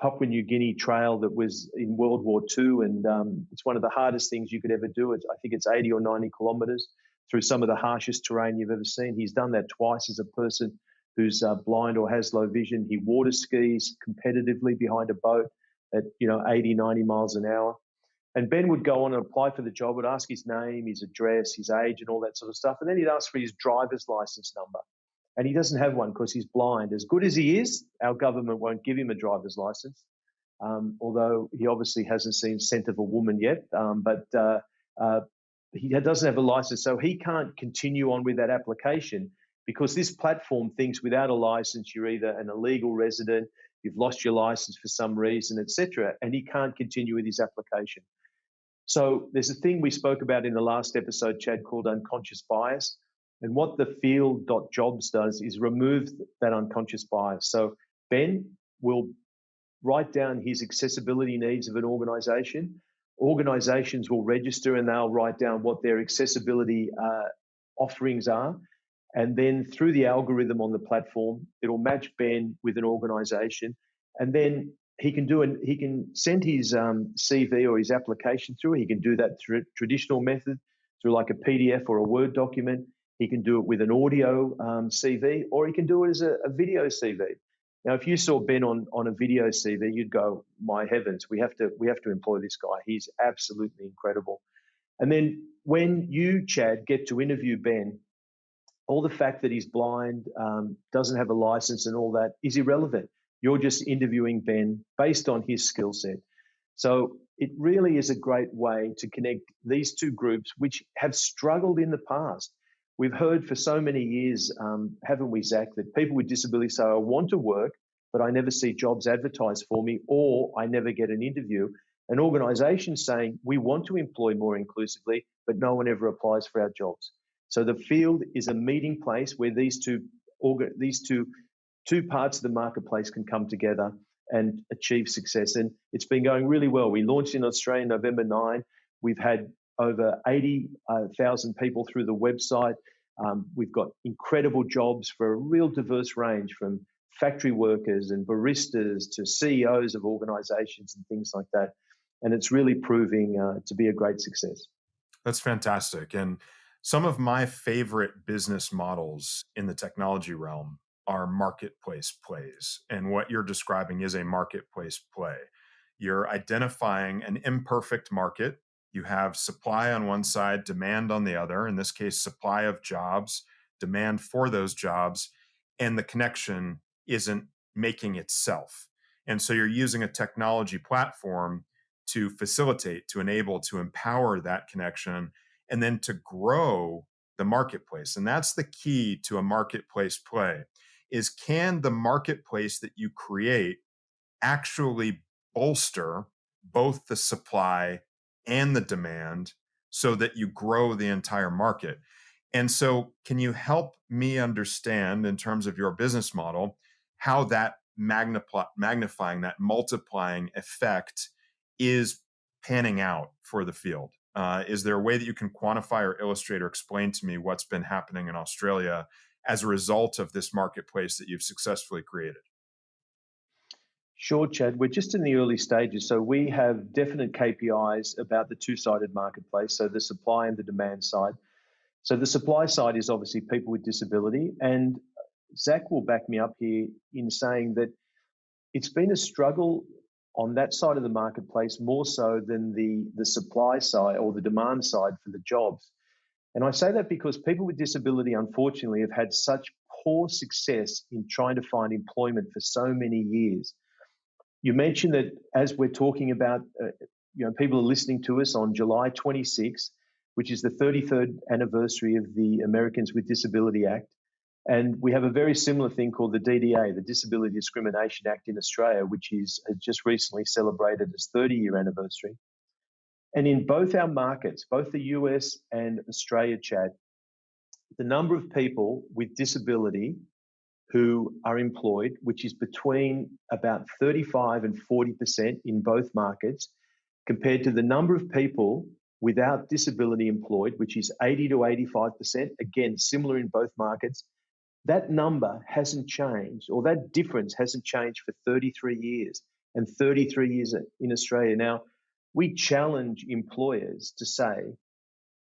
Speaker 2: Papua New Guinea trail that was in World War II, and it's one of the hardest things you could ever do. I think it's 80 or 90 kilometres through some of the harshest terrain you've ever seen. He's done that twice as a person who's blind or has low vision. He water skis competitively behind a boat at 80, 90 miles an hour. And Ben would go on and apply for the job, would ask his name, his address, his age, and all that sort of stuff. And then he'd ask for his driver's license number. And he doesn't have one because he's blind. As good as he is, our government won't give him a driver's license, although he obviously hasn't seen scent of a woman yet. But he doesn't have a license, so he can't continue on with that application because this platform thinks without a license, you're either an illegal resident, you've lost your license for some reason, etc., and he can't continue with his application. So there's a thing we spoke about in the last episode, Chad, called unconscious bias. And what the Field.jobs does is remove that unconscious bias. So Ben will write down his accessibility needs of an organisation. Organisations will register and they'll write down what their accessibility offerings are. And then through the algorithm on the platform, it'll match Ben with an organisation. And then he can send his CV or his application through. He can do that through a traditional method, through like a PDF or a Word document. He can do it with an audio CV, or he can do it as a video CV. Now, if you saw Ben on a video CV, you'd go, my heavens, we have to employ this guy. He's absolutely incredible. And then when you, Chad, get to interview Ben, all the fact that he's blind, doesn't have a license and all that is irrelevant. You're just interviewing Ben based on his skill set. So it really is a great way to connect these two groups, which have struggled in the past. We've heard for so many years, haven't we, Zach, that people with disabilities say, I want to work, but I never see jobs advertised for me, or I never get an interview. An organisation saying, we want to employ more inclusively, but no one ever applies for our jobs. So the Field is a meeting place where these two parts of the marketplace can come together and achieve success. And it's been going really well. We launched in Australia November 9. We've had over 80,000 people through the website. We've got incredible jobs for a real diverse range, from factory workers and baristas to CEOs of organisations and things like that. And it's really proving to be a great success.
Speaker 1: That's fantastic. And some of my favorite business models in the technology realm are marketplace plays. And what you're describing is a marketplace play. You're identifying an imperfect market. You have supply on one side, demand on the other, in this case, supply of jobs, demand for those jobs, and the connection isn't making itself. And so you're using a technology platform to facilitate, to enable, to empower that connection, and then to grow the marketplace. And that's the key to a marketplace play is, can the marketplace that you create actually bolster both the supply and the demand so that you grow the entire market? And so, can you help me understand, in terms of your business model, how that magnifying, that multiplying effect is panning out for the field? Is there a way that you can quantify or illustrate or explain to me what's been happening in Australia as a result of this marketplace that you've successfully created?
Speaker 2: Sure, Chad. We're just in the early stages. So we have definite KPIs about the two-sided marketplace, so the supply and the demand side. So the supply side is obviously people with disability. And Zach will back me up here in saying that it's been a struggle on that side of the marketplace more so than the supply side or the demand side for the jobs. And I say that because people with disability, unfortunately, have had such poor success in trying to find employment for so many years. You mentioned that as we're talking about, people are listening to us on July 26th, which is the 33rd anniversary of the Americans with Disability Act. And we have a very similar thing called the DDA, the Disability Discrimination Act in Australia, which has just recently celebrated its 30-year anniversary. And in both our markets, both the US and Australia, Chad, the number of people with disability who are employed, which is between about 35 and 40% in both markets, compared to the number of people without disability employed, which is 80 to 85%, again, similar in both markets. That number hasn't changed, or that difference hasn't changed for 33 years, and 33 years in Australia. Now, we challenge employers to say,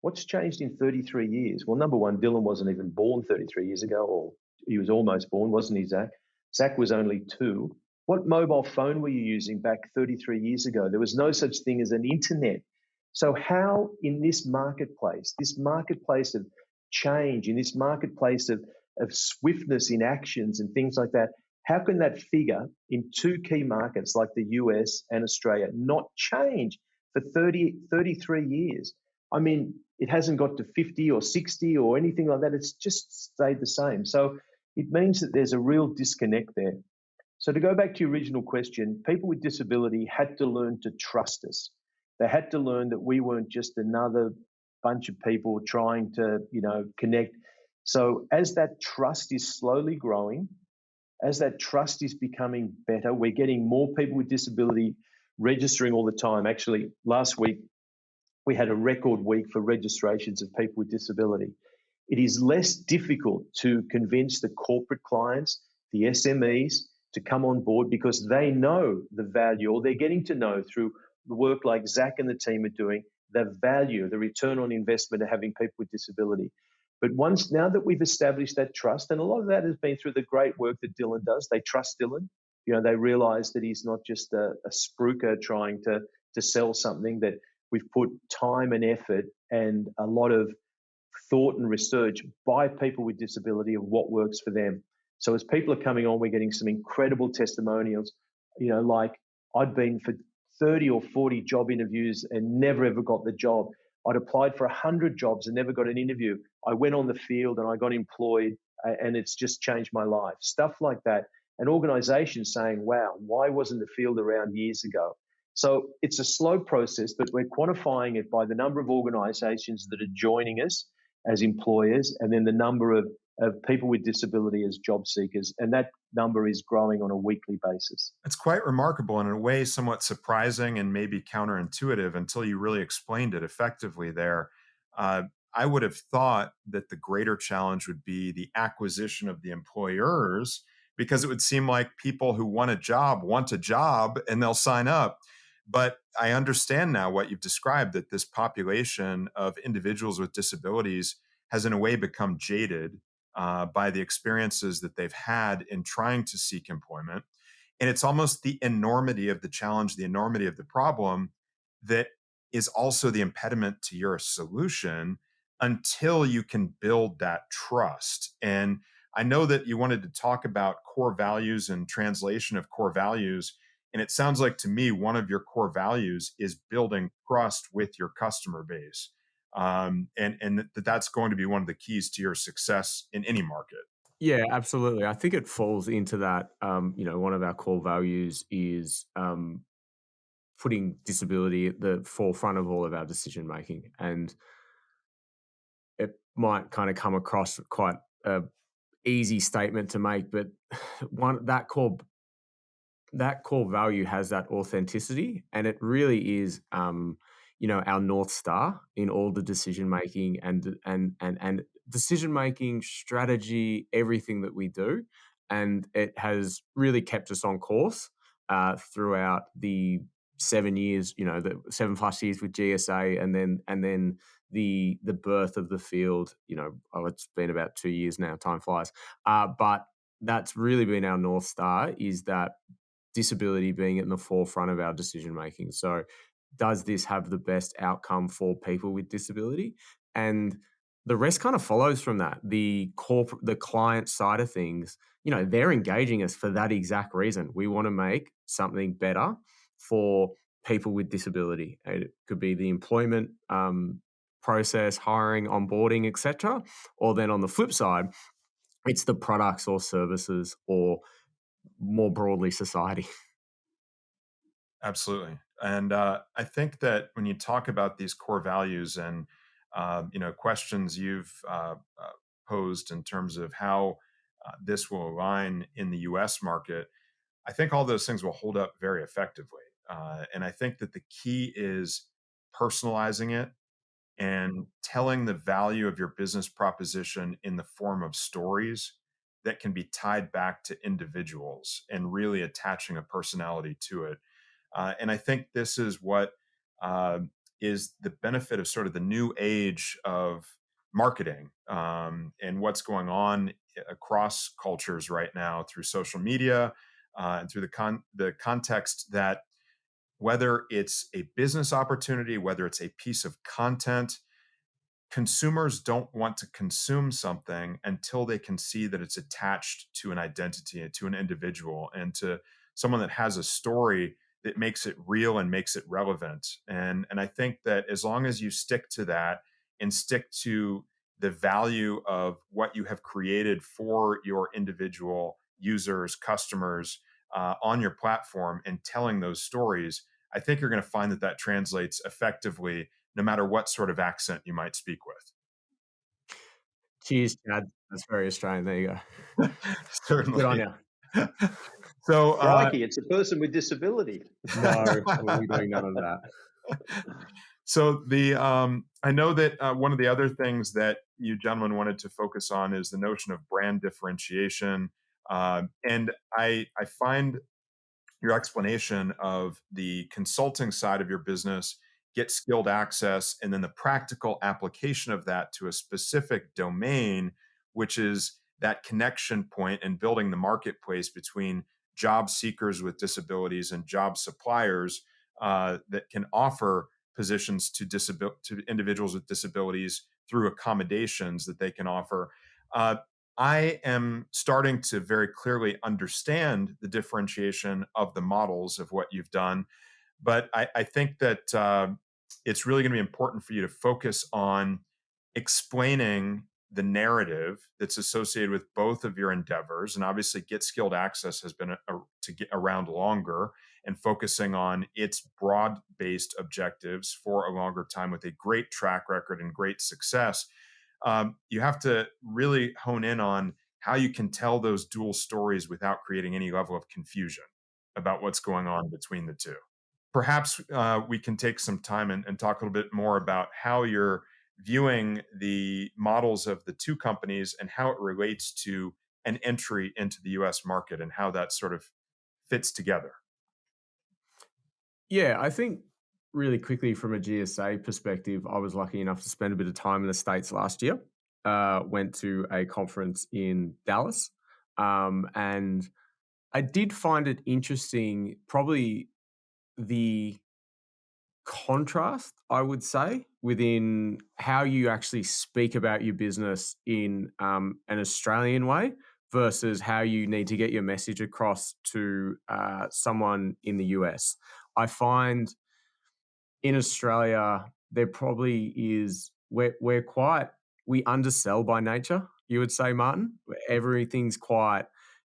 Speaker 2: what's changed in 33 years? Well, number one, Dylan wasn't even born 33 years ago, or he was almost born, wasn't he, Zach? Zach was only 2. What mobile phone were you using back 33 years ago? There was no such thing as an internet. So how in this marketplace of change, in this marketplace of swiftness in actions and things like that, how can that figure in two key markets like the US and Australia not change for 33 years? I mean, it hasn't got to 50 or 60 or anything like that. It's just stayed the same. So it means that there's a real disconnect there. So to go back to your original question, people with disability had to learn to trust us. They had to learn that we weren't just another bunch of people trying to, connect. So as that trust is slowly growing, as that trust is becoming better, we're getting more people with disability registering all the time. Actually, last week, we had a record week for registrations of people with disability. It is less difficult to convince the corporate clients, the SMEs, to come on board because they know the value, or they're getting to know through the work like Zach and the team are doing, the value, the return on investment of having people with disability. But now that we've established that trust, and a lot of that has been through the great work that Dylan does, they trust Dylan. They realize that he's not just a spruiker trying to sell something, that we've put time and effort and a lot of thought and research by people with disability of what works for them. So as people are coming on, we're getting some incredible testimonials. Like I'd been for 30 or 40 job interviews and never ever got the job. I'd applied for 100 jobs and never got an interview. I went on the field and I got employed, and it's just changed my life. Stuff like that. And organizations saying, wow, why wasn't the field around years ago? So it's a slow process, but we're quantifying it by the number of organizations that are joining us as employers, and then the number of people with disability as job seekers. And that number is growing on a weekly basis.
Speaker 1: It's quite remarkable, and in a way somewhat surprising and maybe counterintuitive until you really explained it effectively there. I would have thought that the greater challenge would be the acquisition of the employers, because it would seem like people who want a job and they'll sign up. But I understand now what you've described, that this population of individuals with disabilities has in a way become jaded by the experiences that they've had in trying to seek employment. And it's almost the enormity of the challenge, the enormity of the problem that is also the impediment to your solution until you can build that trust. And I know that you wanted to talk about core values and translation of core values. And it sounds like to me, one of your core values is building trust with your customer base. And that's going to be one of the keys to your success in any market.
Speaker 3: Yeah, absolutely. I think it falls into that. One of our core values is putting disability at the forefront of all of our decision making, and it might kind of come across quite a easy statement to make, but one that core value has that authenticity, and it really is, our north star in all the decision making and decision making strategy, everything that we do, and it has really kept us on course throughout the 7 years, the 7+ years with GSA, and then the birth of the field. It's been about 2 years now. Time flies, but that's really been our north star, is that disability being in the forefront of our decision making. So, does this have the best outcome for people with disability? And the rest kind of follows from that. The client side of things, they're engaging us for that exact reason. We want to make something better for people with disability. It could be the employment process, hiring, onboarding, etc. Or then on the flip side, it's the products or services, or more broadly, society.
Speaker 1: Absolutely. And I think that when you talk about these core values and questions you've posed in terms of how this will align in the U.S. market, I think all those things will hold up very effectively. And I think that the key is personalizing it and telling the value of your business proposition in the form of stories that can be tied back to individuals and really attaching a personality to it. And I think this is what uh, is the benefit of sort of the new age of marketing, and what's going on across cultures right now through social media, and through the context that whether it's a business opportunity, whether it's a piece of content, consumers don't want to consume something until they can see that it's attached to an identity and to an individual and to someone that has a story that makes it real and makes it relevant. And I think that as long as you stick to that and stick to the value of what you have created for your individual users, customers, on your platform, and telling those stories, I think you're going to find that that translates effectively no matter what sort of accent you might speak with.
Speaker 3: Cheers, Chad. That's very Australian. There you go. Good on
Speaker 1: Certainly.
Speaker 3: you.
Speaker 1: So,
Speaker 2: Crikey, it's a person with disability.
Speaker 3: No, we'll be doing none of that.
Speaker 1: so I know that one of the other things that you gentlemen wanted to focus on is the notion of brand differentiation, and I find your explanation of the consulting side of your business, get skilled access, and then the practical application of that to a specific domain, which is that connection point and building the marketplace between job seekers with disabilities and job suppliers that can offer positions to individuals with disabilities through accommodations that they can offer. Uh, I am starting to very clearly understand the differentiation of the models of what you've done, but I think that it's really going to be important for you to focus on explaining the narrative that's associated with both of your endeavors. And obviously, Get Skilled Access has been to get around longer, and focusing on its broad based objectives for a longer time with a great track record and great success. You have to really hone in on how you can tell those dual stories without creating any level of confusion about what's going on between the two. Perhaps we can take some time and talk a little bit more about how you're viewing the models of the two companies and how it relates to an entry into the US market and how that sort of fits together.
Speaker 3: Yeah, I think really quickly from a GSA perspective, I was lucky enough to spend a bit of time in the States last year. Went to a conference in Dallas, and I did find it interesting, probably the contrast, I would say, within how you actually speak about your business in an Australian way versus how you need to get your message across to someone in the US. I find in Australia, there probably is, we undersell by nature, you would say, Martin. Everything's quite,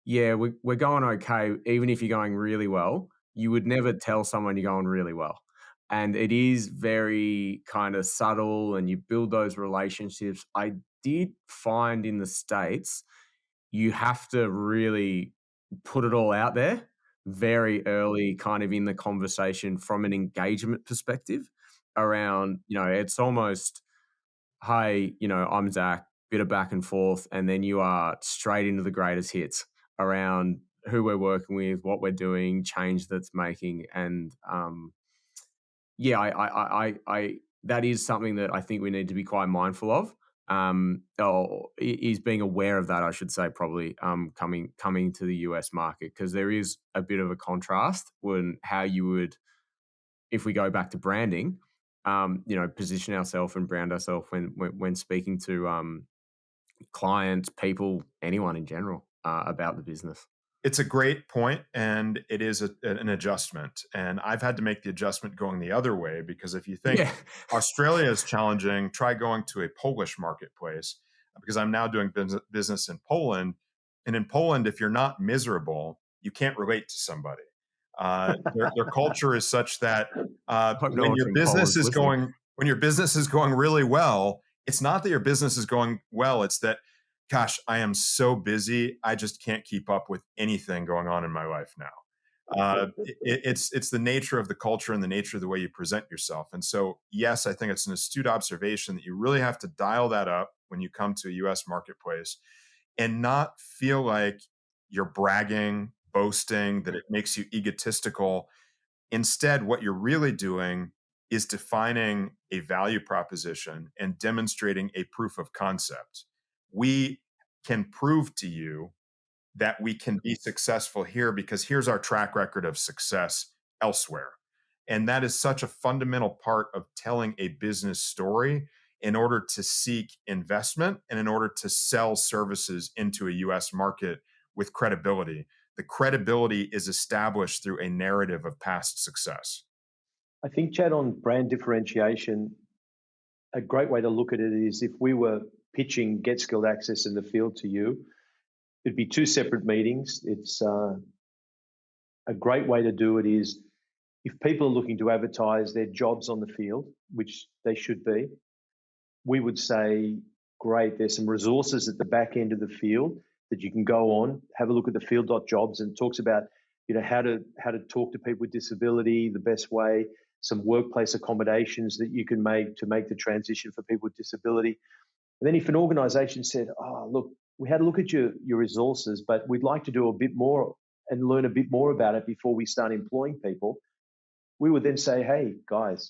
Speaker 3: yeah, we're going okay, even if you're going really well. You would never tell someone you're going really well. And it is very kind of subtle, and you build those relationships. I did find in the States, you have to really put it all out there very early, kind of in the conversation from an engagement perspective around, it's almost, hey, I'm Zach, bit of back and forth, and then you are straight into the greatest hits around who we're working with, what we're doing, change that's making. And yeah, I that is something that I think we need to be quite mindful of. Or is being aware of that, I should say, probably coming to the US market, because there is a bit of a contrast when how you would, if we go back to branding, position ourselves and brand ourselves when speaking to clients, people, anyone in general about the business.
Speaker 1: It's a great point, and it is an adjustment. And I've had to make the adjustment going the other way, because if you think
Speaker 3: Yeah,
Speaker 1: Australia is challenging, try going to a Polish marketplace, because I'm now doing business in Poland. And in Poland, if you're not miserable, you can't relate to somebody. Their culture is such that
Speaker 3: I hope no one from Poland's listening.
Speaker 1: when your business is going really well, it's not that your business is going well, it's that, gosh, I am so busy, I just can't keep up with anything going on in my life now. It's the nature of the culture and the nature of the way you present yourself. And so, yes, I think it's an astute observation that you really have to dial that up when you come to a US marketplace, and not feel like you're bragging, boasting, that it makes you egotistical. Instead, what you're really doing is defining a value proposition and demonstrating a proof of concept. We can prove to you that we can be successful here because here's our track record of success elsewhere. And that is such a fundamental part of telling a business story in order to seek investment and in order to sell services into a US market with credibility. The credibility is established through a narrative of past success.
Speaker 2: I think, Chad, on brand differentiation, a great way to look at it is if we were pitching Get Skilled Access in the field to you, it'd be two separate meetings. It's a great way to do it is if people are looking to advertise their jobs on the field, which they should be, we would say, great, there's some resources at the back end of the field that you can go on, have a look at the field.jobs, and it talks about how to talk to people with disability the best way, some workplace accommodations that you can make to make the transition for people with disability. And then if an organization said, oh, look, we had a look at your resources, but we'd like to do a bit more and learn a bit more about it before we start employing people, we would then say, hey, guys,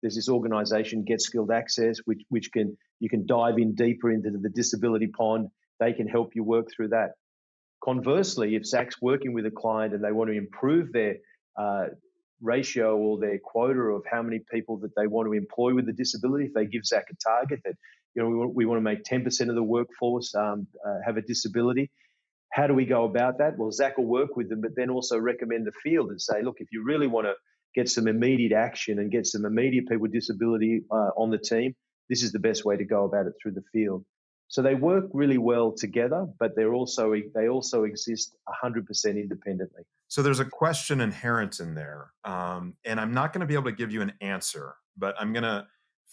Speaker 2: there's this organization, Get Skilled Access, which you can dive in deeper into the disability pond. They can help you work through that. Conversely, if Zach's working with a client and they want to improve their ratio or their quota of how many people that they want to employ with a disability, if they give Zach a target that we want to make 10% of the workforce have a disability, how do we go about that? Well, Zach will work with them, but then also recommend the field and say, look, if you really want to get some immediate action and get some immediate people with disability on the team, this is the best way to go about it through the field. So they work really well together, but they also exist 100% independently.
Speaker 1: So there's a question inherent in there, and I'm not going to be able to give you an answer, but I'm going to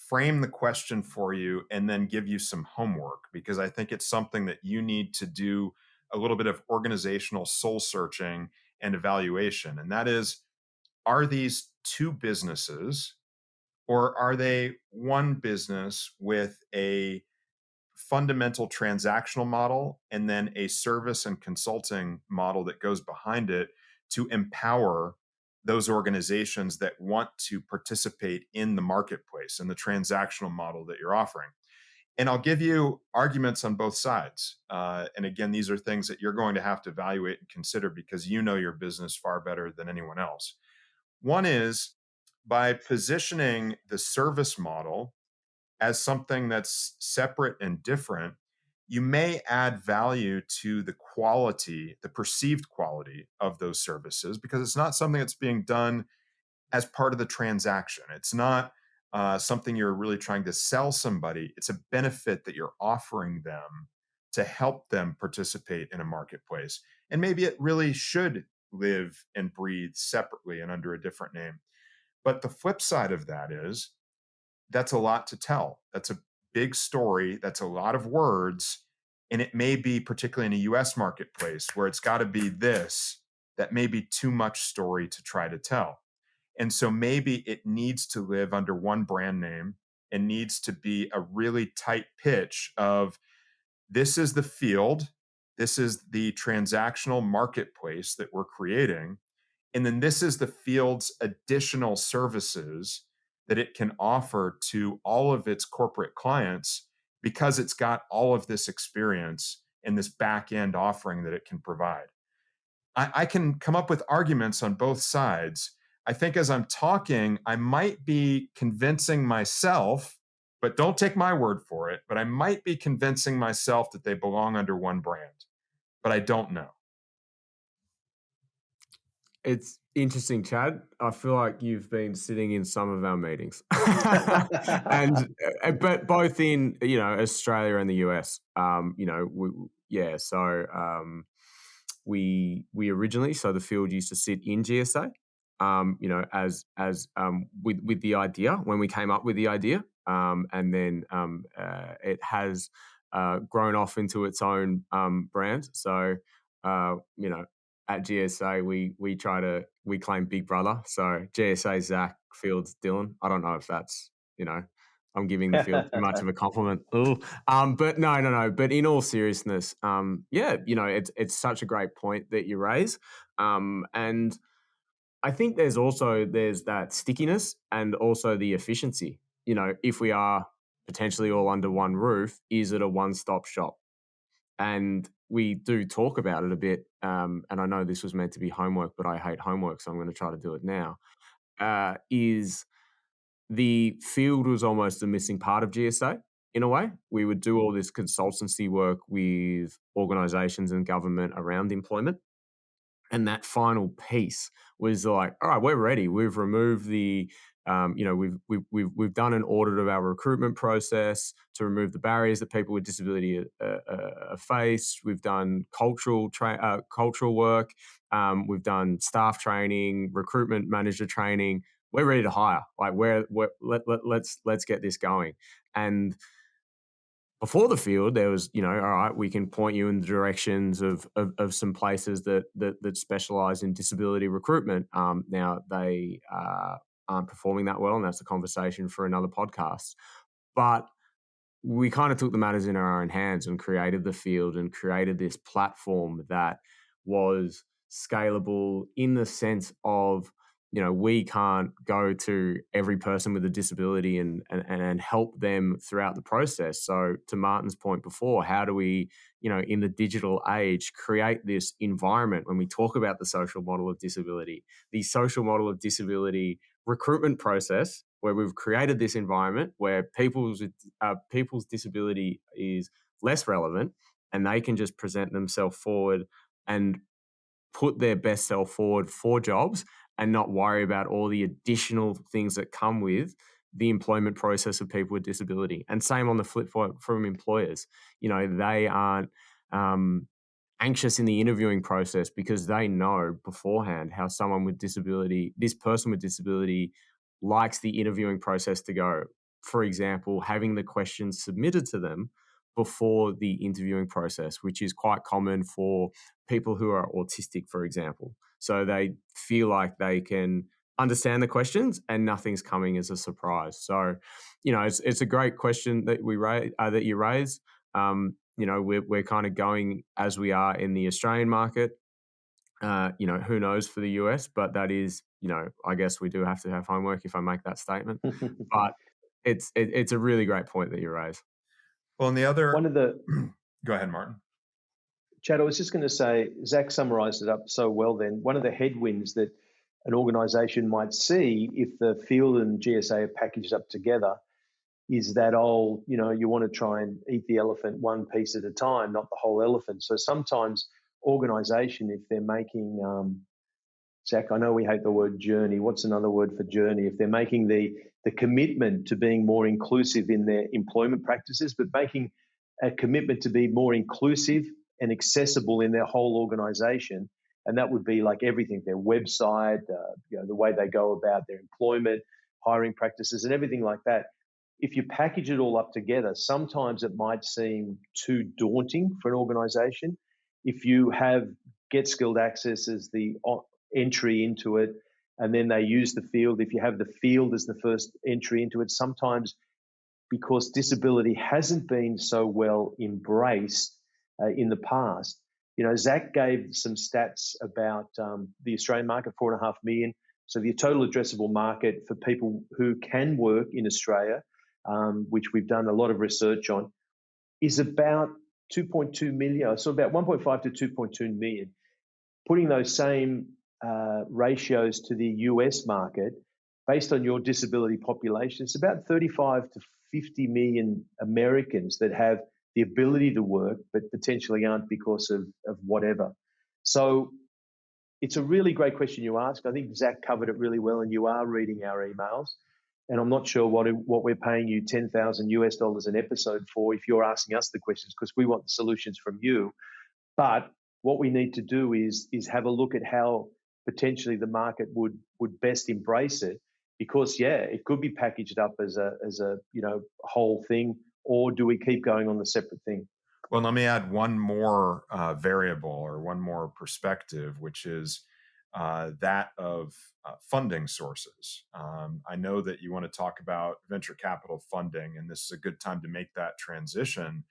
Speaker 1: frame the question for you and then give you some homework, because I think it's something that you need to do a little bit of organizational soul searching and evaluation. And that is, are these two businesses, or are they one business with a fundamental transactional model and then a service and consulting model that goes behind it to empower those organizations that want to participate in the marketplace and the transactional model that you're offering. And I'll give you arguments on both sides. And again, these are things that you're going to have to evaluate and consider because you know your business far better than anyone else. One is by positioning the service model as something that's separate and different, you may add value to the quality, the perceived quality of those services, because it's not something that's being done as part of the transaction. It's not something you're really trying to sell somebody. It's a benefit that you're offering them to help them participate in a marketplace. And maybe it really should live and breathe separately and under a different name. But the flip side of that is that's a lot to tell. That's a big story. That's a lot of words. And it may be, particularly in a US marketplace, where it's got to be this, that may be too much story to try to tell. And so maybe it needs to live under one brand name and needs to be a really tight pitch of this is the field, this is the transactional marketplace that we're creating. And then this is the field's additional services that it can offer to all of its corporate clients because it's got all of this experience and this back end offering that it can provide. I can come up with arguments on both sides. I think as I'm talking, I might be convincing myself, but don't take my word for it, but I might be convincing myself that they belong under one brand, but I don't know.
Speaker 3: It's interesting, Chad. I feel like you've been sitting in some of our meetings, and but both in Australia and the US. We originally, so the field used to sit in GSA. With the idea when we came up with the idea, and then it has grown off into its own brand. So at GSA, we claim Big Brother. So GSA Zach, Fields Dylan. I don't know if that's I'm giving the field too much of a compliment. Ooh. But no. But in all seriousness, it's such a great point that you raise, and I think there's that stickiness and also the efficiency. If we are potentially all under one roof, is it a one-stop shop? And we do talk about it a bit. And I know this was meant to be homework, but I hate homework, so I'm going to try to do it now. Is the field was almost a missing part of GSA in a way. We would do all this consultancy work with organizations and government around employment. And that final piece was like, all right, we're ready. We've removed we've done an audit of our recruitment process to remove the barriers that people with disability face. We've done cultural work. We've done staff training, recruitment manager training. We're ready to hire. Like, let's get this going. And before the field, there was, all right, we can point you in the directions of some places that specialize in disability recruitment. Now they aren't performing that well, and that's a conversation for another podcast. But we kind of took the matters in our own hands and created the field and created this platform that was scalable in the sense of, we can't go to every person with a disability and help them throughout the process. So to Martin's point before, how do we, in the digital age, create this environment when we talk about the social model of disability, the social model of disability recruitment process, where we've created this environment where people's disability is less relevant and they can just present themselves forward and put their best self forward for jobs and not worry about all the additional things that come with the employment process of people with disability. And same on the flip from employers. They aren't anxious in the interviewing process because they know beforehand how someone with disability, this person with disability, likes the interviewing process to go. For example, having the questions submitted to them before the interviewing process, which is quite common for people who are autistic, for example. So they feel like they can understand the questions and nothing's coming as a surprise. So, it's a great question that that you raise. We're kind of going as we are in the Australian market. Who knows for the US, but that is, I guess we do have to have homework if I make that statement. But it's a really great point that you raise.
Speaker 1: Well, and the other,
Speaker 2: One of the
Speaker 1: go ahead, Martin.
Speaker 2: Chad, I was just going to say, Zack summarised it up so well then. One of the headwinds that an organisation might see if the field and GSA are packaged up together is that old, you want to try and eat the elephant one piece at a time, not the whole elephant. So sometimes organisation, if they're making, Zack, I know we hate the word journey. What's another word for journey? If they're making the commitment to being more inclusive in their employment practices, but making a commitment to be more inclusive and accessible in their whole organisation, and that would be like everything, their website, the way they go about their employment, hiring practices, and everything like that. If you package it all up together, sometimes it might seem too daunting for an organisation. If you have Get Skilled Access as the entry into it, and then they use the field, if you have the field as the first entry into it, sometimes because disability hasn't been so well embraced in the past. Zack gave some stats about the Australian market, 4.5 million. So the total addressable market for people who can work in Australia, which we've done a lot of research on, is about 2.2 million, so about 1.5 to 2.2 million. Putting those same ratios to the US market, based on your disability population, it's about 35 to 50 million Americans that have the ability to work, but potentially aren't because of whatever. So it's a really great question you ask. I think Zack covered it really well, and you are reading our emails. And I'm not sure what we're paying you $10,000 an episode for if you're asking us the questions, because we want the solutions from you. But what we need to do is have a look at how potentially the market would best embrace it, because it could be packaged up as a whole thing, or do we keep going on the separate thing?
Speaker 1: Well, let me add one more variable or one more perspective, which is that of funding sources. I know that you want to talk about venture capital funding, and this is a good time to make that transition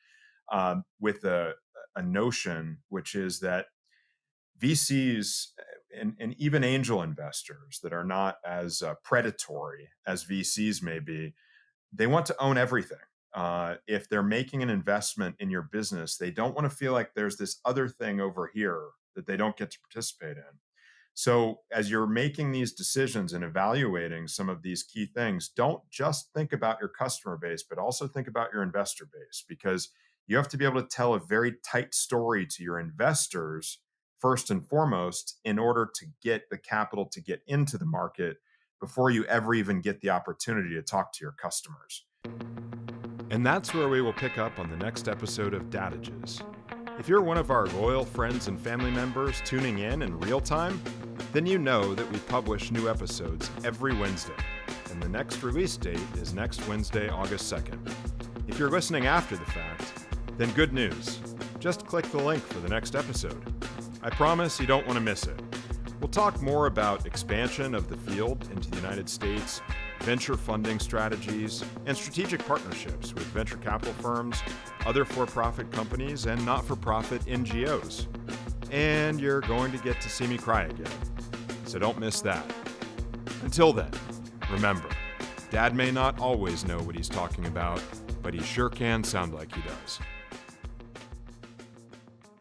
Speaker 1: with a notion, which is that VCs and even angel investors that are not as predatory as VCs may be, they want to own everything. If they're making an investment in your business, they don't want to feel like there's this other thing over here that they don't get to participate in. So as you're making these decisions and evaluating some of these key things, don't just think about your customer base, but also think about your investor base, because you have to be able to tell a very tight story to your investors first and foremost in order to get the capital to get into the market before you ever even get the opportunity to talk to your customers. And that's where we will pick up on the next episode of Dadages. If you're one of our loyal friends and family members tuning in real time, then you know that we publish new episodes every Wednesday, and the next release date is next Wednesday, August 2nd. If you're listening after the fact, then good news. Just click the link for the next episode. I promise you don't want to miss it. We'll talk more about expansion of the field into the United States, venture funding strategies, and strategic partnerships with venture capital firms, other for-profit companies, and not-for-profit NGOs. And you're going to get to see me cry again. So don't miss that. Until then, remember, Dad may not always know what he's talking about, but he sure can sound like he does.